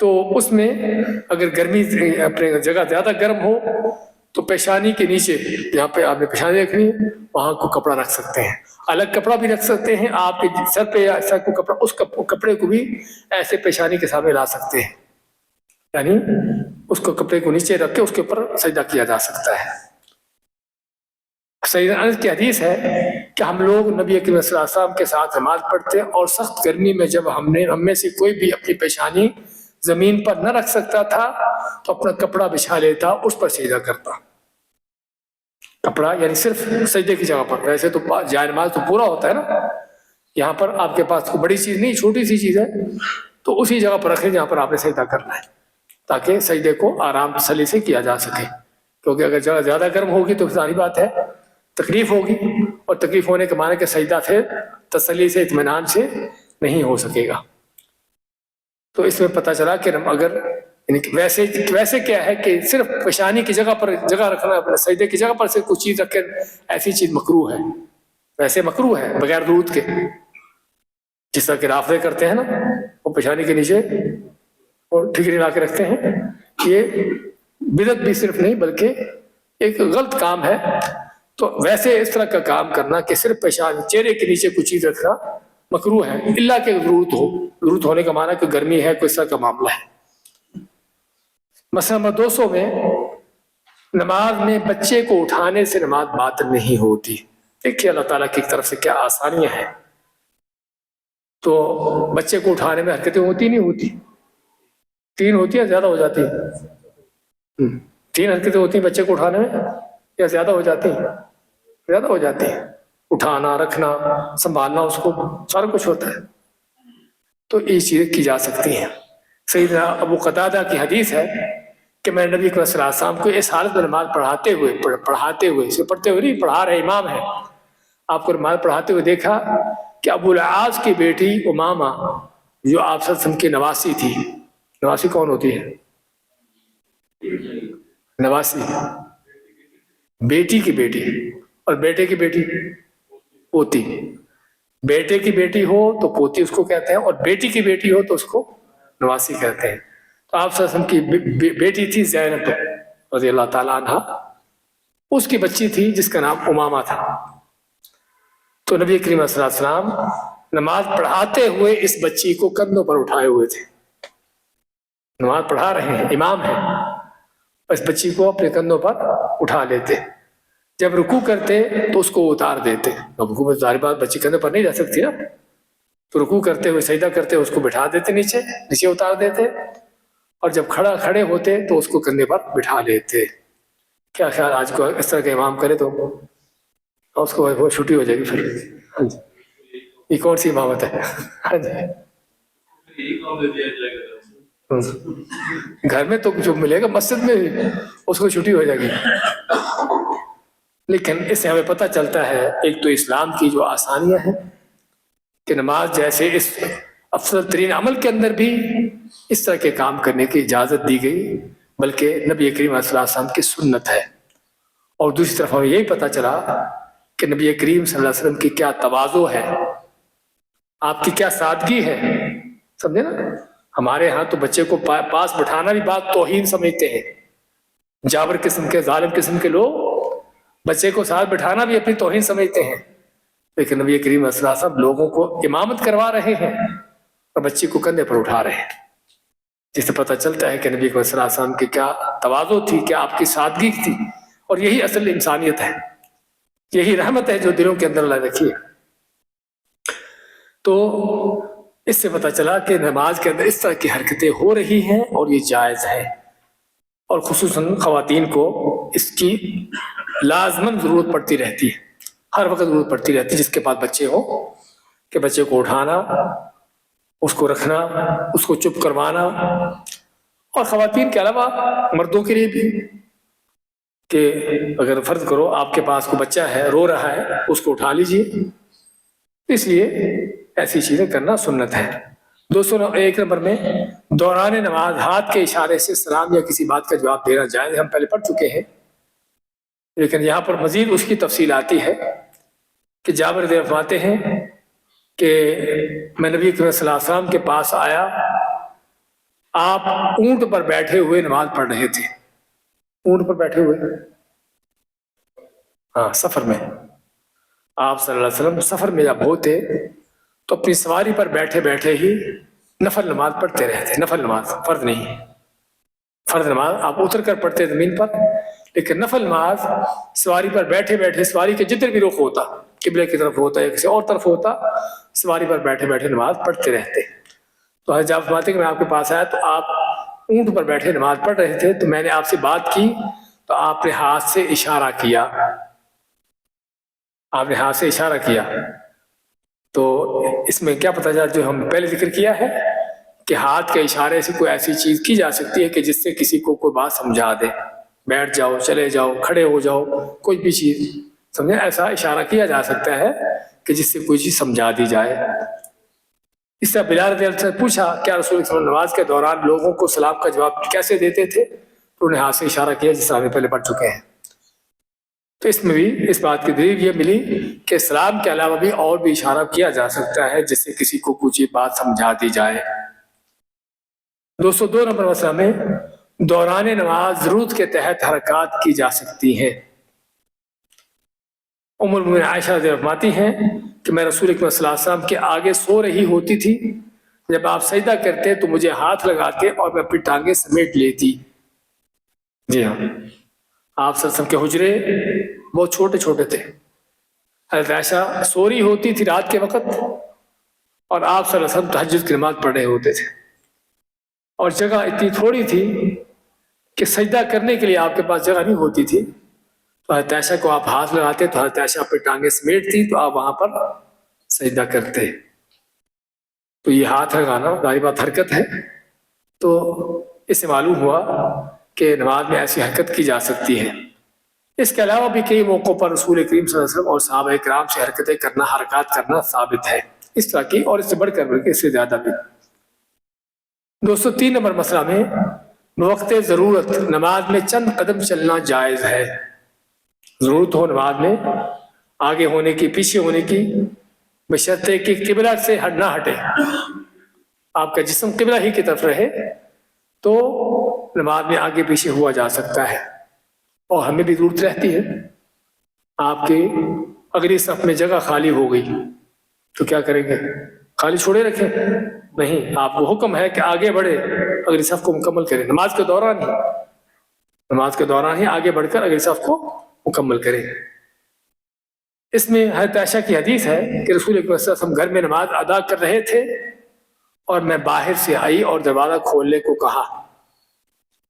تو اس میں اگر گرمی اپنے جگہ زیادہ گرم ہو تو پیشانی کے نیچے جہاں پہ آپ نے پیشانی رکھنی ہے وہاں کو کپڑا رکھ سکتے ہیں. الگ کپڑا بھی رکھ سکتے ہیں آپ کے سر پہ یا سر کو کپڑا، اس کپڑے کو بھی ایسے پیشانی کے سامنے لا سکتے ہیں، یعنی اس کو کپڑے کو نیچے رکھ کے اس کے اوپر سجدہ کیا جا سکتا ہے. سیدنا انس کی حدیث ہے کہ ہم لوگ نبی کریم صلی اللہ علیہ وسلم کے ساتھ نماز پڑھتے اور سخت گرمی میں جب ہم میں سے کوئی بھی اپنی پیشانی زمین پر نہ رکھ سکتا تھا تو اپنا کپڑا بچھا لیتا، اس پر سجدہ کرتا. کپڑا یعنی صرف سجدے کی جگہ پر، ویسے تو جائے نماز تو پورا ہوتا ہے نا، یہاں پر آپ کے پاس کوئی بڑی چیز نہیں، چھوٹی سی چیز ہے، تو اسی جگہ پر رکھیں جہاں پر آپ نے سجدہ کرنا ہے تاکہ سجدے کو آرام تسلی سے کیا جا سکے. کیونکہ اگر جگہ زیادہ گرم ہوگی تو ظاہری بات ہے تکلیف ہوگی، اور تکلیف ہونے کے معنی کہ سجدہ پھر تسلی سے اطمینان سے نہیں ہو سکے گا. تو اس میں پتہ چلا کہ اگر ویسے کیا ہے کہ صرف پیشانی کی جگہ پر جگہ رکھنا، سجدے کی جگہ پر سے کچھ چیز رکھ کے ایسی چیز مکروہ ہے، ویسے مکروہ ہے بغیر درود کے، جس طرح کہ رافضے کرتے ہیں نا، وہ پیشانی کے نیچے اور ٹھکری لا کے رکھتے ہیں. یہ بدعت بھی صرف نہیں بلکہ ایک غلط کام ہے. تو ویسے اس طرح کا کام کرنا کہ صرف پیشانی چہرے کے نیچے کچھ چیز رکھنا مکروہ ہے، الا کہ ضرورت ہو. ضرورت ہونے کا معنی کہ گرمی ہے، کوئی اس طرح کا معاملہ ہے. مسئلہ نمبر 200 میں نماز میں بچے کو اٹھانے سے نماز باطل نہیں ہوتی. دیکھیے اللہ تعالیٰ کی طرف سے کیا آسانیاں ہیں. تو بچے کو اٹھانے میں حرکتیں ہوتی نہیں ہوتی، 3 ہوتی ہیں زیادہ ہو جاتی ہیں، 3 حرکتیں ہوتی ہیں بچے کو اٹھانے میں یا زیادہ ہو جاتی ہیں؟ زیادہ ہو جاتی ہیں. اٹھانا، رکھنا، سنبھالنا، اس کو سارا کچھ ہوتا ہے. تو یہ چیزیں کی جا سکتی ہیں. سیدنا ابو قتادہ کی حدیث ہے کہ میں نبی صلی اللہ علیہ وسلم کو اس حالت میں نماز پڑھاتے ہوئے اسے پڑھتے ہوئے نہیں، پڑھا رہے امام ہیں، آپ کو نماز پڑھاتے ہوئے دیکھا کہ ابو العاص کی بیٹی امامہ جو آپ صلی اللہ علیہ وسلم کی نواسی تھی. نواسی کون ہوتی ہے؟ نواسی بیٹی کی بیٹی، اور بیٹے کی بیٹی پوتی. بیٹے کی بیٹی ہو تو پوتی اس کو کہتے ہیں، اور بیٹی کی بیٹی ہو تو اس کو نواسی کہتے ہیں. تو آپ صلی اللہ علیہ وسلم کی بیٹی تھی زینب رضی اللہ تعالیٰ عنہ، اس کی بچی تھی جس کا نام امامہ تھا. تو نبی کریم صلی اللہ علیہ وسلم نماز پڑھاتے ہوئے اس بچی کو کندھوں پر اٹھائے ہوئے تھے. نماز پڑھا رہے ہیں، امام ہیں، اس بچی کو اپنے کندھوں پر اٹھا لیتے. جب رکوع کرتے تو اس کو اتار دیتے. رکوع میں ظاہر بات بچی کندھے پر نہیں رہ سکتی نا، تو رکوع کرتے ہوئے سجدہ کرتے اس کو بٹھا دیتے، نیچے اتار دیتے، اور جب کھڑے ہوتے تو اس کو کندھے پر بٹھا لیتے. کیا خیال آج کو اس طرح کا امام کرے تو اس کو وہ چھٹی ہو جائے گی پھر. ہاں جی، یہ کون سی امامت ہے؟ ہاں جی، گھر میں تو جو ملے گا مسجد میں اس کو چھٹی ہو جائے گی. لیکن اس سے ہمیں پتہ چلتا ہے ایک تو اسلام کی جو آسانیاں ہیں کہ نماز جیسے اس افضل ترین عمل کے اندر بھی اس طرح کے کام کرنے کی اجازت دی گئی، بلکہ نبی کریم صلی اللہ علیہ وسلم کی سنت ہے. اور دوسری طرف ہمیں یہی پتہ چلا کہ نبی کریم صلی اللہ علیہ وسلم کی کیا تواضع ہے، آپ کی کیا سادگی ہے. سمجھے نا، ہمارے ہاں تو بچے کو پاس بٹھانا بھی بات توہین سمجھتے ہیں. جابر قسم کے، ظالم قسم کے لوگ بچے کو ساتھ بٹھانا بھی اپنی توہین سمجھتے ہیں. لیکن نبی کریم صلی اللہ علیہ وسلم لوگوں کو امامت کروا رہے ہیں اور بچی کو کندھے پر اٹھا رہے ہیں، جس سے پتہ چلتا ہے کہ نبی صلی اللہ علیہ وسلم کی کیا تواضع تھی، کیا آپ کی سادگی تھی. اور یہی اصل انسانیت ہے، یہی رحمت ہے جو دلوں کے اندر اللہ رکھی ہے. تو اس سے پتہ چلا کہ نماز کے اندر اس طرح کی حرکتیں ہو رہی ہیں اور یہ جائز ہے، اور خصوصاً خواتین کو اس کی لازماً ضرورت پڑتی رہتی ہے، ہر وقت ضرورت پڑتی رہتی ہے جس کے پاس بچے ہو، کہ بچے کو اٹھانا، اس کو رکھنا، اس کو چپ کروانا. اور خواتین کے علاوہ مردوں کے لیے بھی کہ اگر فرض کرو آپ کے پاس کوئی بچہ ہے رو رہا ہے، اس کو اٹھا لیجئے. اس لیے ایسی چیزیں کرنا سنت ہے. 201 نمبر میں دوران نماز ہاتھ کے اشارے سے سلام یا کسی بات کا جواب دینا جائز. ہم پہلے پڑھ چکے ہیں، لیکن یہاں پر مزید اس کی تفصیل آتی ہے کہ جابر فرماتے ہیں کہ میں نبی صلی اللہ علیہ وسلم کے پاس آیا آپ اونٹ پر بیٹھے ہوئے نماز پڑھ رہے تھے. اونٹ پر بیٹھے ہوئے, ہاں سفر میں. آپ صلی اللہ علیہ وسلم سفر میں جب ہوتے تو اپنی سواری پر بیٹھے بیٹھے ہی نفل نماز پڑھتے رہتے. نفل نماز, فرض نہیں. فرض نماز آپ اتر کر پڑھتے زمین پر, لیکن نفل نماز سواری پر بیٹھے بیٹھے, سواری کے جتنے بھی رخ ہوتا, قبلے کی طرف ہوتا یا کسی اور طرف ہوتا, سواری پر بیٹھے بیٹھے نماز پڑھتے رہتے. تو جب فرماتے کہ میں آپ کے پاس آیا تو آپ اونٹ پر بیٹھے نماز پڑھ رہے تھے, تو میں نے آپ سے بات کی تو آپ نے ہاتھ سے اشارہ کیا. آپ نے ہاتھ سے اشارہ کیا. تو اس میں کیا پتہ چلا, جو ہم پہلے ذکر کیا ہے کہ ہاتھ کے اشارے سے کوئی ایسی چیز کی جا سکتی ہے کہ جس سے کسی کو کوئی بات سمجھا دے. بیٹھ جاؤ, چلے جاؤ, کھڑے ہو جاؤ, کوئی بھی چیز سمجھے, ایسا اشارہ کیا جا سکتا ہے کہ جس سے کوئی چیز سمجھا دی جائے. اس طرح بلال رضی اللہ عنہ سے پوچھا کیا رسول اللہ صلی اللہ علیہ وسلم نماز کے دوران لوگوں کو سلام کا جواب کیسے دیتے تھے, تو انہیں ہاتھ سے اشارہ کیا جس طرح ہم پہلے پڑھ چکے ہیں. تو اس میں بھی اس بات کی دلیل یہ ملی کہ سلام کے علاوہ بھی اور بھی اشارہ کیا جا سکتا ہے جس سے کسی کو کچھ بات سمجھا دی جائے. 202 نمبر مسئلہ میں دوران نماز ضرورت کے تحت حرکات کی جا سکتی ہیں. ام المؤمنین عائشہ رضی اللہ عنہا فرماتی ہیں کہ میں رسول اکرم صلی اللہ علیہ وسلم کے آگے سو رہی ہوتی تھی, جب آپ سجدہ کرتے تو مجھے ہاتھ لگاتے اور میں اپنی ٹانگیں سمیٹ لیتی. جی ہاں, آپ صلی اللہ علیہ وسلم کے حجرے بہت چھوٹے چھوٹے تھے. حضرت عائشہ سو رہی ہوتی تھی رات کے وقت اور آپ صلی اللہ علیہ وسلم تہجد کی نماز پڑھ رہے ہوتے تھے, اور جگہ اتنی تھوڑی تھی کہ سجدہ کرنے کے لیے آپ کے پاس جگہ نہیں ہوتی تھی. تو حضرت عائشہ کو آپ ہاتھ لگاتے تو حضرت عائشہ اپنی ٹانگیں سمیٹتی تو آپ وہاں پر سجدہ کرتے. تو یہ ہاتھ لگانا ظاہر بات حرکت ہے, تو اس سے معلوم ہوا کہ نماز میں ایسی حرکت کی جا سکتی ہے. اس کے علاوہ بھی کئی موقعوں پر رسول کریم صلی اللہ علیہ وسلم اور صحابہ کرام سے حرکتیں کرنا, حرکات کرنا ثابت ہے اس طرح کی, اور اس سے بڑھ کر اس سے زیادہ بھی. 203 نمبر مسئلہ میں بوقت ضرورت نماز میں چند قدم چلنا جائز ہے. ضرورت ہو نماز میں آگے ہونے کی, پیچھے ہونے کی, بشرطے کہ قبلہ سے نہ ہٹے, آپ کا جسم قبلہ ہی کی طرف رہے تو نماز میں آگے پیچھے ہوا جا سکتا ہے. اور ہمیں بھی ضرورت رہتی ہے. آپ کے اگلی صف میں جگہ خالی ہو گئی تو کیا کریں گے, خالی چھوڑے رکھیں؟ نہیں, آپ کو حکم ہے کہ آگے بڑھے, اگلی صف کو مکمل کریں. نماز کے دوران ہی آگے بڑھ کر اگلی صف کو مکمل کریں. اس میں حضرت عائشہ کی حدیث ہے کہ رسول اکرم صلی اللہ علیہ وسلم گھر میں نماز ادا کر رہے تھے اور میں باہر سے آئی اور دروازہ کھولنے کو کہا.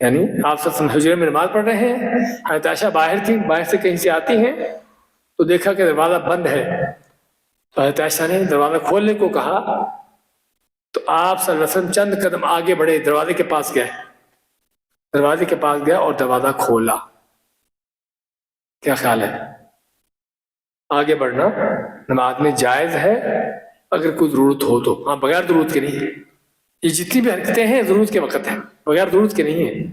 یعنی آپ صلی اللہ علیہ وسلم حجرے میں نماز پڑھ رہے ہیں, حضرت عائشہ باہر تھی, باہر سے کہیں سے آتی ہیں تو دیکھا کہ دروازہ بند ہے, تو حضرت عائشہ نے دروازہ کھولنے کو کہا. تو آپ صلی اللہ علیہ وسلم چند قدم آگے بڑھے, دروازے کے پاس گیا اور دروازہ کھولا. کیا خیال ہے, آگے بڑھنا نماز میں جائز ہے اگر کوئی ضرورت ہو تو, ہاں بغیر ضرورت کے نہیں. یہ جتنی بھی حرکتیں ہیں ضرورت کے وقت ہیں, بغیر ضرورت کے نہیں ہیں.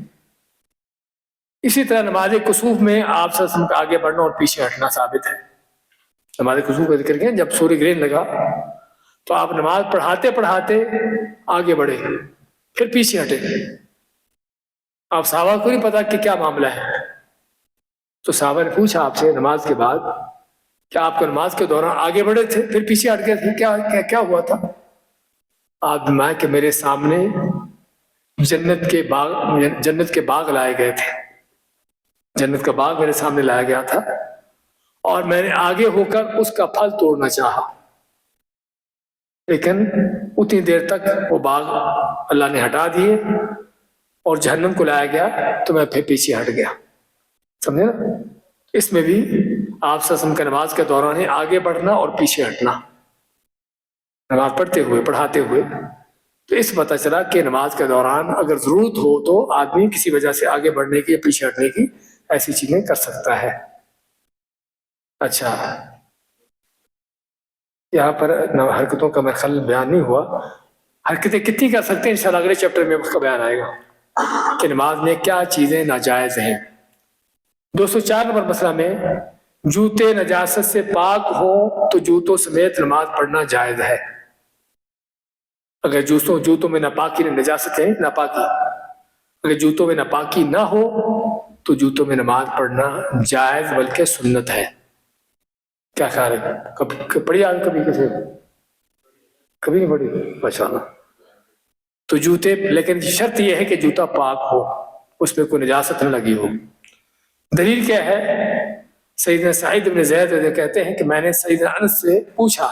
اسی طرح نماز کسوف میں آپ صلی اللہ علیہ وسلم کا آگے بڑھنا اور پیچھے ہٹنا ثابت ہے. نماز کسوف کا ذکر کیا, جب سورج گرہن لگا تو آپ نماز پڑھاتے پڑھاتے آگے بڑھے پھر پیچھے ہٹے. آپ صحابہ کو نہیں پتا کہ کیا معاملہ ہے, تو صحابہ نے پوچھا آپ سے نماز کے بعد کہ آپ کو نماز کے دوران آگے بڑھے تھے پھر پیچھے ہٹ گئے تھے, کیا ہوا تھا؟ آپ فرمایا کہ میرے سامنے جنت کے باغ لائے گئے تھے, جنت کا باغ میرے سامنے لایا گیا تھا اور میں نے آگے ہو کر اس کا پھل توڑنا چاہا, لیکن اتنی دیر تک وہ باغ اللہ نے ہٹا دیے اور جہنم کو لایا گیا تو میں پھر پیچھے ہٹ گیا. سمجھے نا, اس میں بھی آپ صلی اللہ علیہ وسلم کے نماز کے دوران آگے بڑھنا اور پیچھے ہٹنا, نماز پڑھتے ہوئے پڑھاتے ہوئے. تو اس پتہ چلا کہ نماز کے دوران اگر ضرورت ہو تو آدمی کسی وجہ سے آگے بڑھنے کی یا پیچھے ہٹنے کی ایسی چیزیں کر سکتا ہے. اچھا, یہاں پر حرکتوں کا خیال بیان نہیں ہوا. حرکتیں کتنی کر سکتے ہیں انشاءاللہ اگلے چیپٹر میں اس کا بیان آئے گا کہ نماز میں کیا چیزیں ناجائز ہیں. 204 نمبر مسئلہ میں جوتے نجاست سے پاک ہو تو جوتوں سمیت نماز پڑھنا جائز ہے. اگر جوتوں میں ناپاکی نجاست ہے ناپاکی، اگر جوتوں میں ناپاکی نہ ہو تو جوتوں میں نماز پڑھنا جائز بلکہ سنت ہے۔ کیا خیال ہے؟ کبھی پڑھی آپ کبھی کسی کبھی نہیں پڑھی؟ ماشاء اللہ۔ تو جوتے، لیکن شرط یہ ہے کہ جوتا پاک ہو، اس میں کوئی نجاست نہ لگی ہو۔ دلیل کیا ہے؟ سیدنا سعید بن زید کہتے ہیں کہ میں نے سیدنا انس سے پوچھا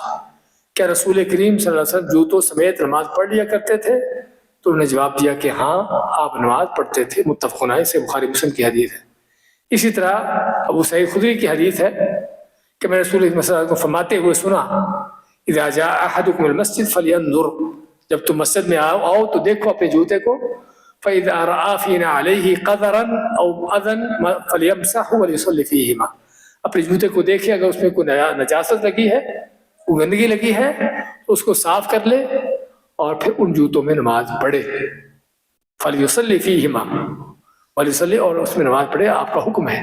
کیا رسول کریم صلی اللہ علیہ وسلم جوتوں سمیت نماز پڑھ لیا کرتے تھے؟ تو انہوں نے جواب دیا کہ ہاں آپ نماز پڑھتے تھے، متفق علیہ، سے بخاری مسلم کی حدیث ہے۔ اسی طرح ابو سعید خدری کی حدیث ہے کہ میں رسول اللہ صلی اللہ علیہ وسلم کو فرماتے ہوئے سنا اذا جاء احدکم المسجد فلینظر، جب تم مسجد میں آؤ تو دیکھو اپنے جوتے کو، فاذا راى فينا عليه قذرا او اذى فليمسحه وليصلي فيهما، اپنے جوتے کو دیکھے اگر اس میں کوئی نجاست لگی ہے، کوئی گندگی لگی ہے تو اس کو صاف کر لے اور پھر ان جوتوں میں نماز پڑھے۔ فليصلي فيهما، وليصلي، اور اس میں نماز پڑھے، آپ کا حکم ہے۔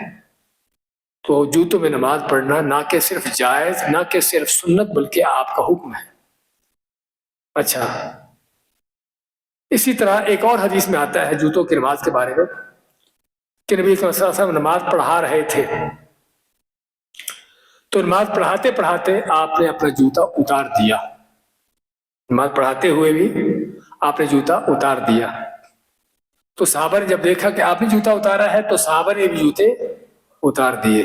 تو جوتوں میں نماز پڑھنا نہ کہ صرف جائز، نہ کہ صرف سنت، بلکہ آپ کا حکم ہے۔ اچھا، اسی طرح ایک اور حدیث میں آتا ہے جوتوں کی نماز کے بارے میں کہ نبی صلی اللہ علیہ وسلم نماز پڑھا رہے تھے تو نماز پڑھاتے پڑھاتے آپ نے اپنا جوتا اتار دیا، نماز پڑھاتے ہوئے بھی آپ نے جوتا اتار دیا۔ تو صحابہ نے جب دیکھا کہ آپ نے جوتا اتارا ہے تو صحابہ نے بھی جوتے اتار دیے۔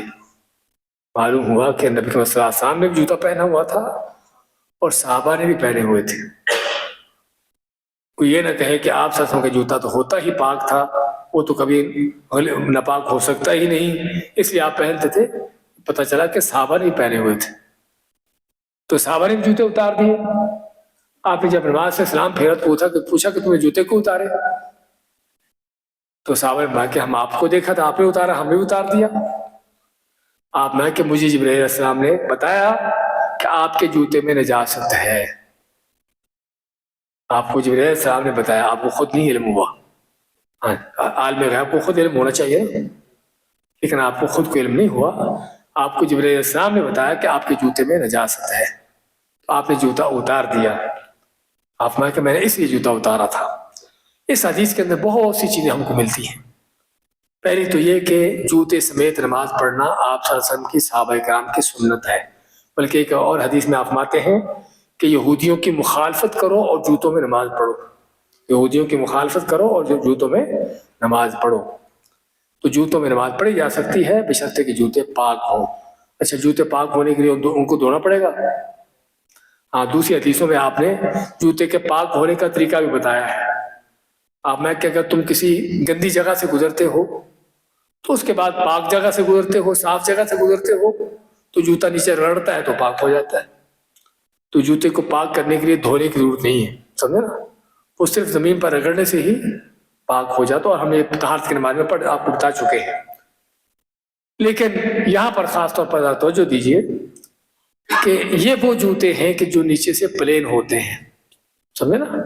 معلوم ہوا کہ نبی صلی اللہ علیہ وسلم نے بھی جوتا پہنا ہوا تھا اور صحابہ نے بھی پہنے ہوئے تھے۔ کوئی یہ نہ کہے کہ آپ صلی اللہ علیہ وسلم کا جوتا تو ہوتا ہی پاک تھا، وہ تو کبھی ناپاک ہو سکتا ہی نہیں، اس لیے آپ پہنتے تھے۔ پتہ چلا کہ صحابہ نہیں پہنے ہوئے تھے، تو صحابہ نے جوتے اتار دیے۔ آپ نے جب نماز سے سلام پھیرا تو پوچھا کہ تم نے جوتے کو اتارے؟ تو صحابہ نے کہا کہ ہم آپ کو دیکھا تھا آپ نے اتارا، ہم نے اتار دیا۔ آپ نے کہ مجھے جبرائیل علیہ السلام نے بتایا کہ آپ کے جوتے میں نجاست ہے۔ آپ کو جبرائیل علیہ السلام نے بتایا، آپ کو خود نہیں علم ہوا۔ عالم غیب کو خود علم ہونا چاہیے، لیکن آپ کو خود کو علم نہیں ہوا۔ آپ کو جبرائیل علیہ السلام نے بتایا کہ آپ کے جوتے میں نجاست ہے، تو آپ نے جوتا اتار دیا۔ آپ نے کہ میں نے اس لیے جوتا اتارا تھا۔ اس حدیث کے اندر بہت سی چیزیں ہم کو ملتی ہیں۔ پہلی تو یہ کہ جوتے سمیت نماز پڑھنا آپ صلی اللہ علیہ وسلم کی صحابہ کرام کی سنت ہے، بلکہ ایک اور حدیث میں آپ فرماتے ہیں کہ یہودیوں کی مخالفت کرو اور جوتوں میں نماز پڑھو، یہودیوں کی مخالفت کرو اور جوتوں میں نماز پڑھو۔ تو جوتوں میں نماز پڑھی جا سکتی ہے بشرطے کہ جوتے پاک ہوں۔ اچھا، جوتے پاک ہونے کے لیے ان کو دھونا پڑے گا؟ ہاں، دوسری حدیثوں میں آپ نے جوتے کے پاک ہونے کا طریقہ بھی بتایا ہے۔ آپ میں کہ اگر تم کسی گندی جگہ سے گزرتے ہو تو اس کے بعد پاک جگہ سے گزرتے ہو، صاف جگہ سے گزرتے ہو تو جوتا نیچے رگڑتا ہے تو پاک ہو جاتا ہے۔ تو جوتے کو پاک کرنے کے لیے دھونے کی ضرورت نہیں ہے، سمجھے نا؟ وہ صرف زمین پر رگڑنے سے ہی پاک ہو جاتا، اور ہم نے طہارت کی نماز میں پڑھ آپ کو بتا چکے ہیں۔ لیکن یہاں پر خاص طور پر توجہ دیجیے کہ یہ وہ جوتے ہیں کہ جو نیچے سے پلین ہوتے ہیں، سمجھے نا؟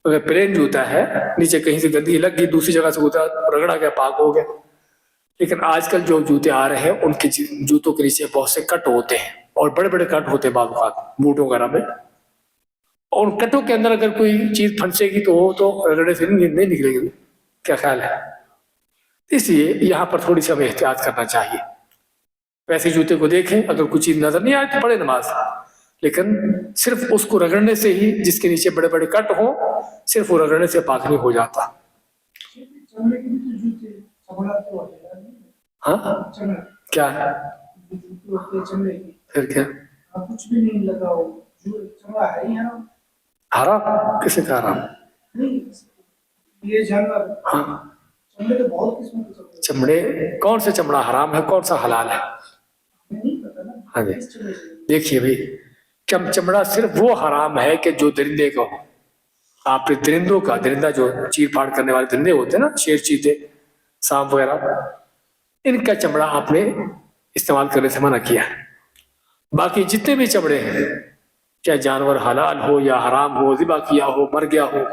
اگر پلین جوتا ہے، نیچے کہیں سے گندگی لگ گئی، دوسری جگہ سے رگڑا گیا، پاک ہو گیا۔ لیکن آج کل جو جوتے آ رہے ہیں ان کے جوتوں کے نیچے بہت سے کٹ ہوتے ہیں، اور بڑے بڑے کٹ ہوتے ہیں بعض اوقات بوٹوں وغیرہ میں، اور ان کٹوں کے اندر اگر کوئی چیز پھنسے گی تو وہ تو رگڑے سے نہیں نکلے گی۔ کیا خیال ہے؟ اس لیے یہاں پر تھوڑی سی ہمیں احتیاط کرنا چاہیے۔ ویسے جوتے کو دیکھیں، اگر کوئی چیز نظر نہیں آئے تو پڑھے نماز، لیکن صرف اس کو رگڑنے سے ہی، جس کے نیچے بڑے بڑے کٹ ہوں، صرف وہ رگڑنے سے پاک نہیں ہو جاتا۔ ہاں کیا ہے؟ پھر کیا کچھ بھی نہیں لگا ہو، چمڑا ہے ہی حرام؟ کسے کہا حرام؟ یہ جانور، ہاں، چمڑے تو بہت قسم کے چمڑے، کون سے چمڑا حرام ہے کون سا حلال ہے؟ ہاں جی، دیکھیے بھائی، چمڑا صرف وہ حرام ہے کہ جو درندے کا ہو۔ آپ نے درندوں کا، درندہ جو چیر پھاڑ کرنے والے درندے ہوتے ہیں نا، شیر چیتے سانپ وغیرہ، ان کا چمڑا آپ نے استعمال کرنے سے منع کیا ہے۔ باقی جتنے بھی چمڑے ہیں، چاہے جانور حلال ہو یا حرام ہو، ذبح کیا ہو، مر گیا ہو،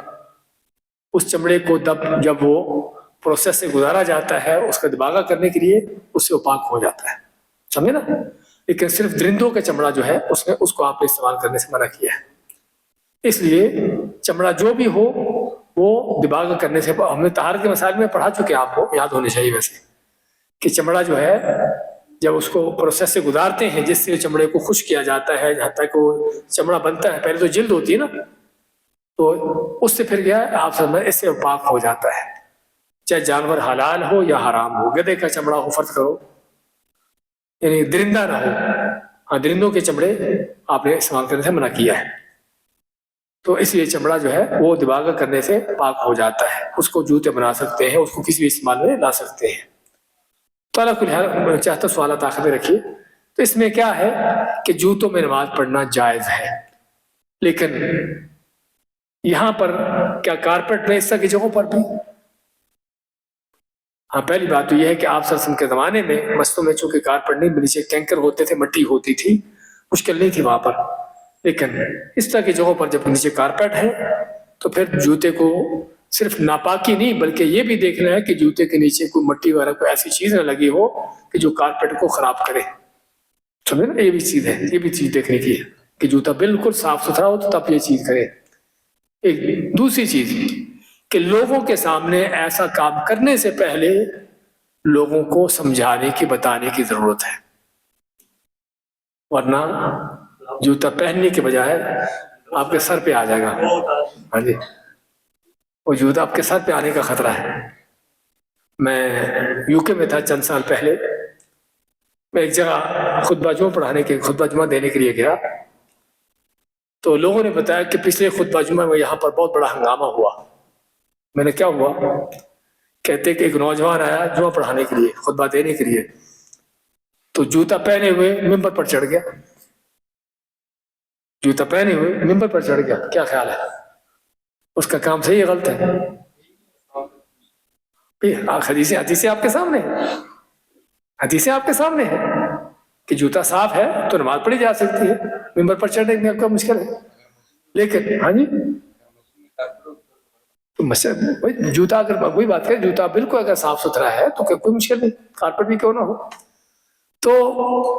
اس چمڑے کو جب وہ پروسیس سے گزارا جاتا ہے اس کا دباغہ کرنے کے لیے، اس سے وہ پاک ہو جاتا ہے، سمجھے نا؟ لیکن صرف درندوں کا چمڑا جو ہے اس کو آپ نے استعمال کرنے سے منع کیا ہے۔ اس لیے چمڑا جو بھی ہو وہ دباغ کرنے سے، ہم نے طہارت کے مسائل میں پڑھا چکے، آپ کو یاد ہونے چاہیے ویسے، کہ چمڑا جو ہے جب اس کو پروسیس سے گزارتے ہیں جس سے چمڑے کو خشک کیا جاتا ہے جہاں تک وہ چمڑا بنتا ہے، پہلے تو جلد ہوتی ہے نا، تو اس سے پھر کیا ہے آپ سمجھ اس سے پاک ہو جاتا ہے، چاہے جانور حلال ہو یا حرام ہو۔ گدھے کا چمڑا ہو فرض کرو، یعنی درندہ نہ ہو، ہاں درندوں کے چمڑے آپ نے استعمال کرنے سے منع کیا ہے، تو اس لیے چمڑا جو ہے وہ دباغ کرنے سے پاک ہو جاتا ہے، اس کو جوتے بنا سکتے ہیں، اس کو کسی بھی استعمال میں لا سکتے ہیں۔ تو اللہ کل حال چاہتا سوالات آخر میں رکھیے۔ تو اس میں کیا ہے کہ جوتوں میں نماز پڑھنا جائز ہے، لیکن یہاں پر کیا کارپیٹ میں اس طرح کی جگہوں پر بھی؟ ہاں پہلی بات تو یہ ہے کہ آپ صلی اللہ علیہ وسلم کے زمانے میں مسجدوں میں چونکہ کارپیٹ نہیں، نیچے کینکر ہوتے تھے، مٹی ہوتی تھی، مشکل نہیں تھی وہاں پر، لیکن اس طرح کی جگہوں پر جب نیچے کارپیٹ ہے تو پھر جوتے کو صرف ناپاکی نہیں بلکہ یہ بھی دیکھنا ہے کہ جوتے کے نیچے کوئی مٹی وغیرہ کوئی ایسی چیز نہ لگی ہو کہ جو کارپیٹ کو خراب کرے، سمجھے نا، یہ بھی چیز ہے، یہ بھی چیز دیکھنے کی ہے کہ جوتا بالکل صاف ستھرا ہو تو تب یہ چیز کرے۔ ایک دوسری چیز کہ لوگوں کے سامنے ایسا کام کرنے سے پہلے لوگوں کو سمجھانے کی بتانے کی ضرورت ہے، ورنہ جوتا پہننے کے بجائے آپ کے سر پہ آ جائے گا، ہاں جی، وہ جوتا آپ کے سر پہ آنے کا خطرہ ہے۔ میں یو کے میں تھا چند سال پہلے، میں ایک جگہ خطبہ جمعہ پڑھانے کے خطبہ جمعہ دینے کے لیے گیا، تو لوگوں نے بتایا کہ پچھلے خطبہ جمعہ میں یہاں پر بہت بڑا ہنگامہ ہوا۔ میں نے کیا ہوا؟ کہتے کہ ایک نوجوان آیا جمعہ پڑھانے کے لیے، خطبہ دینے کے لیے، تو جوتا پہنے ہوئے ممبر پر چڑھ گیا، جوتا پہنے ہوئے ممبر پر چڑھ گیا۔ کیا خیال ہے اس کا کام صحیح ہے غلط ہے؟ حدیثیں آپ کے سامنے ہیں، حدیثیں آپ کے سامنے ہیں کہ جوتا صاف ہے تو نماز پڑھی جا سکتی ہے، ممبر پر چڑھنے میں کوئی مشکل ہے؟ لیکن ہاں جی جوتا اگر وہی بات کرے، جوتا بالکل اگر صاف ستھرا ہے تو کوئی مشکل نہیں، کارپیٹ بھی کیوں نہ ہو۔ تو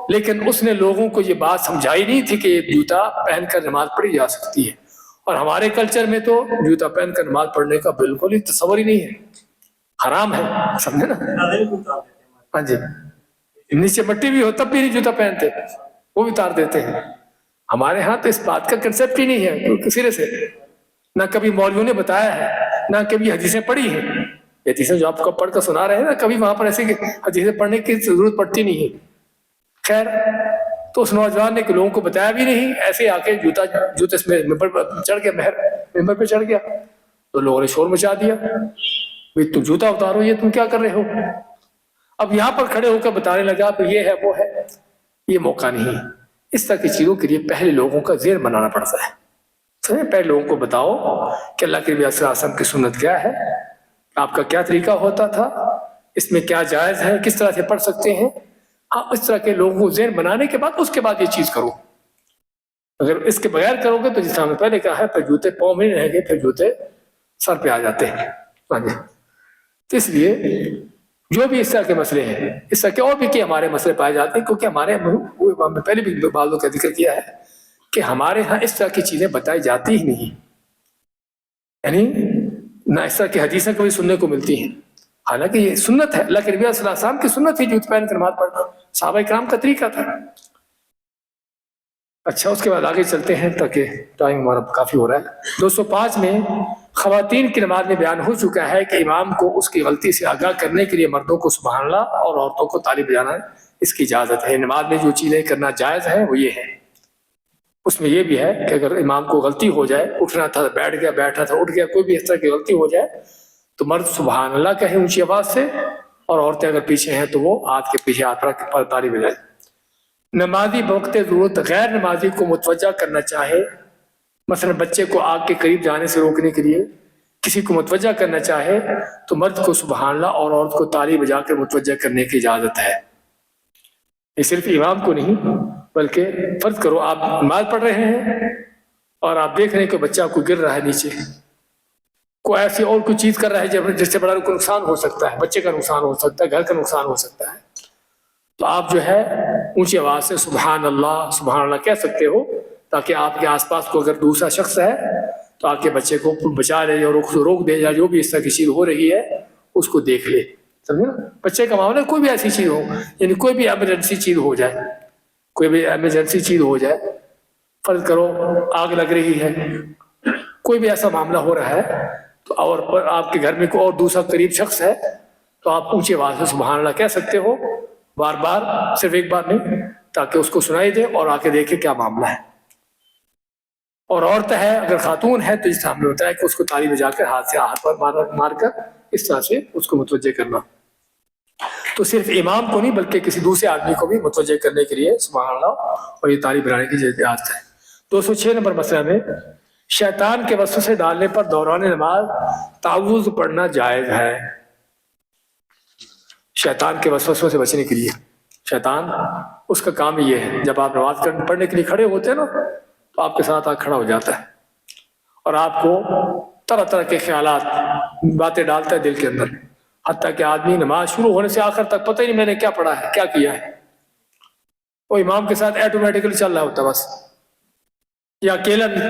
لیکن اس نے لوگوں کو یہ بات سمجھائی نہیں تھی کہ یہ جوتا پہن کر نماز پڑھی جا سکتی ہے، اور ہمارے کلچر میں تو جوتا پہن کر نماز پڑھنے کا بالکل ہی تصور ہی نہیں ہے، حرام ہے، سمجھے نا؟ ہاں جی، نیچے مٹی بھی ہو تب بھی نہیں جوتا پہنتے، وہ بھی اتار دیتے ہیں۔ ہمارے ہاں تو اس بات کا کنسیپٹ ہی نہیں ہے سرے سے، نہ کبھی مولویوں نے بتایا ہے، نہ کبھی حدیثیں پڑھی ہیں۔ حدیثیں جو آپ کو پڑھ کر سنا رہے ہیں نا، کبھی وہاں پر ایسے حدیثیں پڑھنے کی ضرورت پڑتی نہیں ہے۔ خیر، تو اس نوجوان نے لوگوں کو بتایا بھی نہیں، ایسے آ کے جوتے میں ممبر پر چڑھ گیا، ممبر پہ چڑھ گیا، تو لوگوں نے شور مچا دیا، بھئی تم جوتا اتارو، یہ تم کیا کر رہے ہو؟ اب یہاں پر کھڑے ہو کر بتانے لگا تو یہ ہے وہ ہے، یہ موقع نہیں۔ اس طرح کی چیزوں کے لیے پہلے لوگوں کا ذہن بنانا پڑتا ہے، پہلے لوگوں کو بتاؤ کہ اللہ کے نبی صلی اللہ علیہ وسلم کی سنت کیا ہے، آپ کا کیا طریقہ ہوتا تھا، اس میں کیا جائز ہے، کس طرح سے پڑھ سکتے ہیں۔ آپ اس طرح کے لوگوں کو ذہن بنانے کے بعد اس کے بعد یہ چیز کرو۔ اگر اس کے بغیر کرو گے تو جس طرح میں پہلے کہا ہے، پھر جوتے پاؤں میں نہیں رہیں گے، پھر جوتے سر پہ آ جاتے ہیں۔ تو اس لیے جو بھی اس طرح کے مسئلے ہیں، اس طرح کے اور بھی کہ ہمارے مسئلے پائے جاتے ہیں، کیونکہ ہمارے پہلے بھی بعضوں کا ذکر کیا ہے کہ ہمارے ہاں اس طرح کی چیزیں بتائی جاتی ہی نہیں، یعنی نہ اس طرح کی حدیثیں کبھی سننے کو ملتی ہیں، حالانکہ یہ سنت ہے، اللہ کے نبی صلی اللہ علیہ وسلم کی سنت تھی جوتے پہن کر نماز پڑھنا، صحابہ کرام کا طریقہ تھا۔ اچھا، اس کے بعد آگے چلتے ہیں تاکہ ٹائم ہمارا کافی ہو رہا ہے۔ 205 میں خواتین کی نماز میں بیان ہو چکا ہے کہ امام کو اس کی غلطی سے آگاہ کرنے کے لیے مردوں کو سبحان اللہ اور عورتوں کو تالی بجانا اس کی اجازت ہے۔ نماز میں جو چیزیں کرنا جائز ہے وہ یہ ہے، اس میں یہ بھی ہے کہ اگر امام کو غلطی ہو جائے، اٹھنا تھا بیٹھ گیا، بیٹھا تھا اٹھ گیا، کوئی بھی اس طرح کی غلطی ہو جائے تو مرد سبحان اللہ کہیں اونچی آواز سے، اور عورتیں اگر پیچھے ہیں تو وہ ہاتھ کے پیچھے ہاتھ رکھ پر تالی بجائے۔ نمازی بوقت ضرورت غیر نمازی کو متوجہ کرنا چاہے، مثلا بچے کو آگ کے قریب جانے سے روکنے کے لیے کسی کو متوجہ کرنا چاہے تو مرد کو سبحان اللہ اور عورت کو تالی بجا کر متوجہ کرنے کی اجازت ہے۔ یہ صرف امام کو نہیں بلکہ فرض کرو آپ نماز پڑھ رہے ہیں اور آپ دیکھ رہے ہیں کہ بچہ کوئی گر رہا ہے نیچے، کوئی ایسی اور کوئی چیز کر رہا ہے جس سے بڑا کوئی نقصان ہو سکتا ہے، بچے کا نقصان ہو سکتا ہے، گھر کا نقصان ہو سکتا ہے، تو آپ جو ہے اونچی آواز سے سبحان اللہ کہہ سکتے ہو، تاکہ آپ کے آس پاس کو اگر دوسرا شخص ہے تو آ کے بچے کو بچا لے اور روک دے، یا جو بھی اس طرح کی چیز ہو رہی ہے اس کو دیکھ لے، سمجھے نا؟ بچے کا معاملہ کوئی بھی ایسی چیز ہو، یعنی کوئی بھی ایمرجنسی چیز ہو جائے، کوئی بھی ایمرجنسی چیز ہو جائے، فرض کرو آگ لگ رہی ہے، کوئی بھی ایسا معاملہ ہو رہا ہے تو اور آپ کے گھر میں کوئی اور دوسرا قریب شخص ہے تو آپ اونچی آواز سے سبحان اللہ کہہ سکتے ہو، بار بار، صرف ایک بار نہیں، تاکہ اس کو سنائی دے اور آ کے دیکھے کیا معاملہ ہے۔ اور عورت ہے، اگر خاتون ہے تو جس طرح ہم نے بتایا کہ اس کو تالی بجا کر ہاتھ سے ہاتھ پر مار کر اس طرح سے اس کو متوجہ کرنا، تو صرف امام کو نہیں بلکہ کسی دوسرے آدمی کو بھی متوجہ کرنے کے لیے سبحان اللہ اور یہ تالی بجانے کی اجازت ہے۔ 206 نمبر مسئلہ میں شیطان کے وسوسے ڈالنے پر دوران نماز تعوذ پڑھنا جائز ہے۔ شیطان کے وسوسوں سے بچنے کے لیے، شیطان اس کا کام یہ ہے، جب آپ نماز پڑھنے کے لیے کھڑے ہوتے ہیں نا تو آپ کے ساتھ کھڑا ہو جاتا ہے اور آپ کو طرح طرح کے خیالات، باتیں ڈالتا ہے دل کے اندر، حتیٰ کہ آدمی نماز شروع ہونے سے آخر تک پتہ ہی نہیں میں نے کیا پڑھا ہے، کیا کیا ہے، وہ امام کے ساتھ آٹومیٹکلی چل رہا ہوتا ہے بس، یا اکیلا بھی۔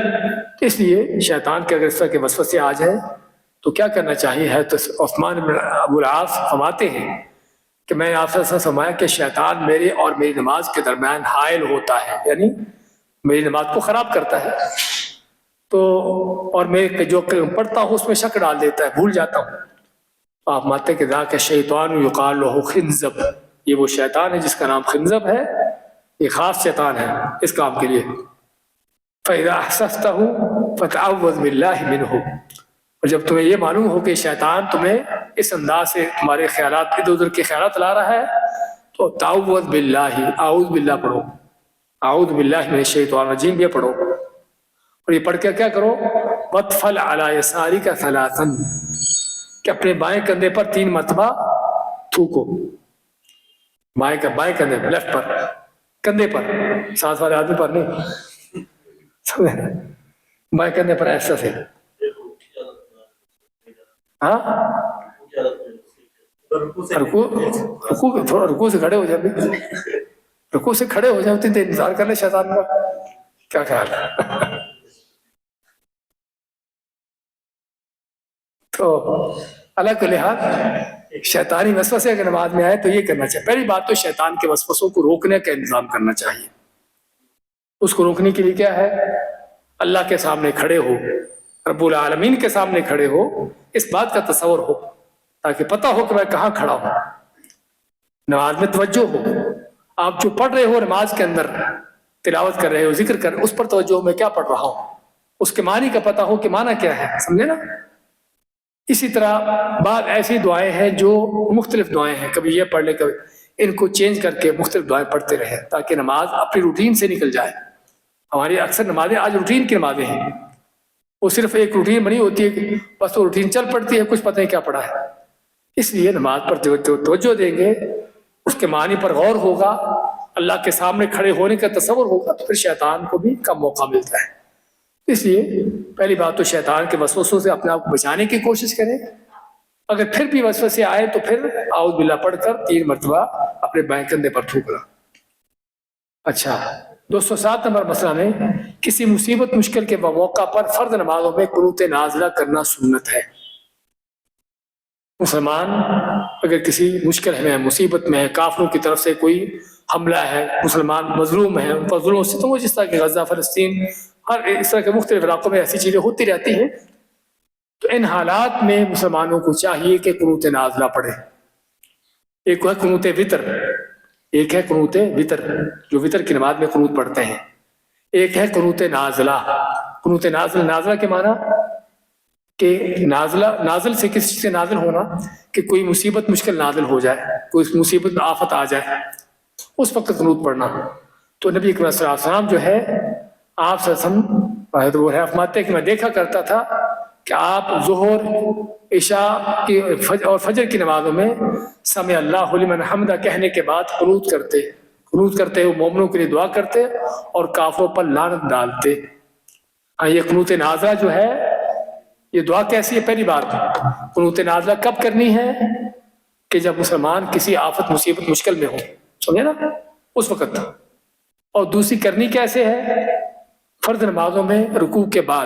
اس لیے شیطان کے اگر اس طرح کے وسوسے آ جائیں تو کیا کرنا چاہیے ہے؟ تو عثمان بن ابو العاص فرماتے ہیں کہ میں آپ سے فرمایا کہ شیطان میرے اور میری نماز کے درمیان حائل ہوتا ہے، یعنی میری نماز کو خراب کرتا ہے، تو اور میں جو پڑھتا ہوں اس میں شک ڈال دیتا ہے، بھول جاتا ہوں۔ آپ ماتے کہ ذاک الشیطان یقال له خنزب، یہ وہ شیطان ہے جس کا نام خنزب ہے، یہ خاص شیطان ہے اس کام کے لیے۔ فَإِذَا أَحْسَسْتَهُ فَتَعَوَّذْ بِاللَّهِ مِنْهُ، اور جب تمہیں یہ معلوم ہو کہ شیطان تمہیں اس انداز سے تمہارے خیالات ادھر ادھر کے خیالات لا رہا ہے تو تعوذ باللہ، اعوذ باللہ پڑھو، اعوذ باللہ من الشیطان الرجیم بھی پڑھو، اور یہ پڑھ کے کیا کرو؟ وَطْفَلْ عَلَى يَسَارِكَ ثَلَاثًا، کہ اپنے بائیں کندھے پر 3 مرتبہ تھوکو، بائیں کندھے پر، لیفٹ پر، کندھے پر، ساتھ والے آدمی پر نہیں، بائیں کندھے پر ایسا سے، ہاں رکوع سے کھڑے ہو جائے، رکوع سے کھڑے ہو جائے، اتنی دیر انتظار کر لیں شیطان کا، کیا خیال ہے؟ تو اللہ کے لحاظ شیطانی وسوسے اگر نماز میں آئے تو یہ کرنا چاہیے۔ پہلی بات تو شیطان کے وسوسوں کو روکنے کا انتظام کرنا چاہیے۔ اس کو روکنے کے لیے کیا ہے؟ اللہ کے سامنے کھڑے ہو، رب العالمین کے سامنے کھڑے ہو، اس بات کا تصور ہو تاکہ پتہ ہو کہ میں کہاں کھڑا ہوں، نماز میں توجہ ہو، آپ جو پڑھ رہے ہو نماز کے اندر تلاوت کر رہے ہو، ذکر کر رہے ہو، اس پر توجہ ہو میں کیا پڑھ رہا ہوں، اس کے معنی کا پتہ ہو کہ معنی کیا ہے، سمجھے نا؟ اسی طرح بعض ایسی دعائیں ہیں جو مختلف دعائیں ہیں، کبھی یہ پڑھ لیں، کبھی ان کو چینج کر کے مختلف دعائیں پڑھتے رہیں تاکہ نماز اپنی روٹین سے نکل جائے۔ ہماری اکثر نمازیں آج روٹین کی نمازیں ہیں، وہ صرف ایک روٹین بنی ہوتی ہے کہ بس وہ روٹین چل پڑتی ہے، کچھ پتہ نہیں کیا پڑھا ہے۔ اس لیے نماز پر جو توجہ دیں گے، اس کے معنی پر غور ہوگا، اللہ کے سامنے کھڑے ہونے کا تصور ہوگا، تو پھر شیطان کو بھی کم موقع ملتا ہے۔ اس لیے پہلی بات تو شیطان کے وسوسوں سے اپنے آپ کو بچانے کی کوشش کریں، اگر پھر بھی وسوسے آئے تو پھر اعوذ باللہ پڑھ کر 3 مرتبہ اپنے بائیں کندھے پر تھوکنا۔ اچھا، 207 نمبر مسئلہ میں کسی مصیبت مشکل کے موقع پر فرض نمازوں میں قنوت نازلہ کرنا سنت ہے۔ مسلمان اگر کسی مشکل میں، مصیبت میں ہے، کافروں کی طرف سے کوئی حملہ ہے، مسلمان مظلوم ہے، ان پر ظلم و ستم، جس طرح کہ غزہ، فلسطین، ہر اس طرح کے مختلف علاقوں میں ایسی چیزیں ہوتی رہتی ہیں، تو ان حالات میں مسلمانوں کو چاہیے کہ قنوت نازلہ پڑھے۔ ایک ہے قنوت وتر، ایک ہے قنوت وتر جو وتر کی نماز میں قنوت پڑھتے ہیں، ایک ہے قنوت نازلہ۔ قنوت نازلہ، نازلہ کے معنی کہ نازل سے کسی چیز سے نازل ہونا، کہ کوئی مصیبت مشکل نازل ہو جائے، کوئی مصیبت آفت آ جائے، اس وقت قنوت پڑھنا۔ تو نبی کریم صلی اللہ علیہ وسلم جو ہے، آپ صلی اللہ علیہ وسلم وہ فرماتے ہیں کہ میں دیکھا کرتا تھا کہ آپ ظہر، عشاء کی اور فجر کی نمازوں میں سمع اللہ لمن حمدہ کہنے کے بعد قنوت کرتے وہ مومنوں کے لیے دعا کرتے اور کافروں پر لعنت ڈالتے۔ یہ قنوت نازلہ جو ہے، یہ دعا کیسی ہے؟ پہلی بات قنوت نازلہ کب کرنی ہے؟ کہ جب مسلمان کسی آفت، مصیبت، مشکل میں ہو، سمجھے نا، اس وقت۔ اور دوسری کرنی کیسے ہے؟ فرض نمازوں میں رکوع کے بعد،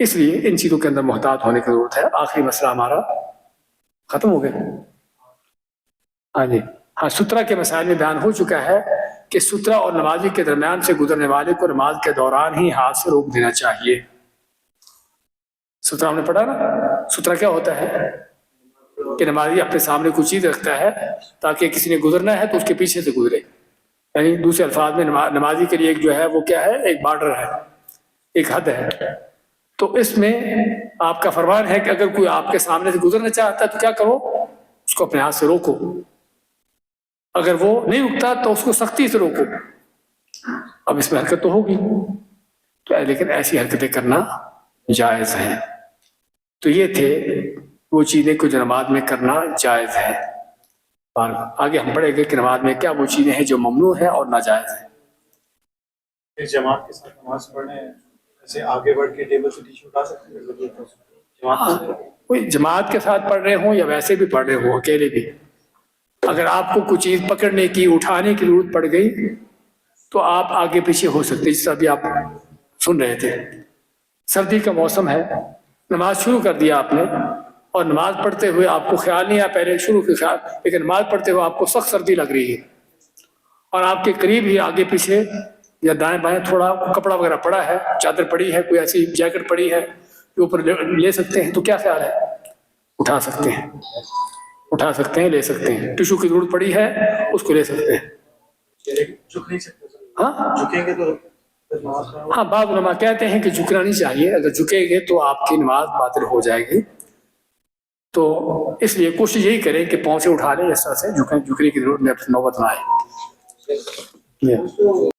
اس لیے ان چیزوں کے اندر محتاط ہونے کی ضرورت ہے. آخری مسئلہ ہمارا ختم ہو گیا. ہاں جی ہاں سترہ کے مسائل میں بیان ہو چکا ہے کہ سترہ اور نمازی کے درمیان سے گزرنے والے کو نماز کے دوران ہی ہاتھ سے روک دینا چاہیے. سترہ ہم نے پڑھا نا. سترہ کیا ہوتا ہے کہ نمازی اپنے سامنے کچھ چیز رکھتا ہے تاکہ کسی نے گزرنا ہے تو اس کے پیچھے سے گزرے. یعنی دوسرے الفاظ میں نمازی کے لیے ایک جو ہے وہ کیا ہے, ایک بارڈر ہے, ایک حد ہے. تو اس میں آپ کا فرمان ہے کہ اگر کوئی آپ کے سامنے سے گزرنا چاہتا ہے تو کیا کرو, اس کو اپنے ہاتھ سے روکو. اگر وہ نہیں رکتا تو اس کو سختی سے روکو. اب اس میں حرکت تو ہوگی تو لیکن ایسی حرکتیں کرنا جائز ہیں. تو یہ تھے وہ چیزیں جو نماز میں کرنا جائز ہے. آگے ہم پڑھیں گے کہ نماز میں کیا وہ چیزیں ہیں جو ممنوع ہیں اور ناجائز ہیں. جماعت کے ساتھ نماز پڑھنے ایسے آگے بڑھ کے ٹیبل سے نیچے اٹھا سکتے ہیں کوئی جماعت کے ساتھ پڑھ رہے ہوں یا ویسے بھی پڑھ رہے ہوں اکیلے بھی, اگر آپ کو کوئی چیز پکڑنے کی اٹھانے کی ضرورت پڑ گئی تو آپ آگے پیچھے ہو سکتے. جس طرح ابھی آپ سن رہے تھے, سردی کا موسم ہے, نماز شروع کر دیا آپ نے اور نماز پڑھتے ہوئے آپ کو خیال نہیں آیا پہلے شروع کے خیال, لیکن نماز پڑھتے ہوئے آپ کو سخت سردی لگ رہی ہے اور آپ کے قریب ہی آگے پیچھے یا دائیں بائیں تھوڑا کپڑا وغیرہ پڑا ہے, چادر پڑی ہے, کوئی ایسی جیکٹ پڑی ہے جو اوپر لے سکتے ہیں, تو کیا خیال ہے اٹھا سکتے ہیں, اٹھا سکتے ہیں, لے سکتے ہیں. ٹشو کی ضرورت پڑی ہے اس کو لے سکتے ہیں. جھک نہیں سکتے ہاں جھکیں گے تو ہاں بعض علماء کہتے ہیں کہ جھکنا نہیں چاہیے, اگر جھکیں گے تو آپ کی نماز باطل ہو جائے گی. تو اس لیے کوشش یہی کریں کہ پاؤں سے اٹھا لیں, اس طرح سے جھکنے کی ضرورت نوبت نہ آئے.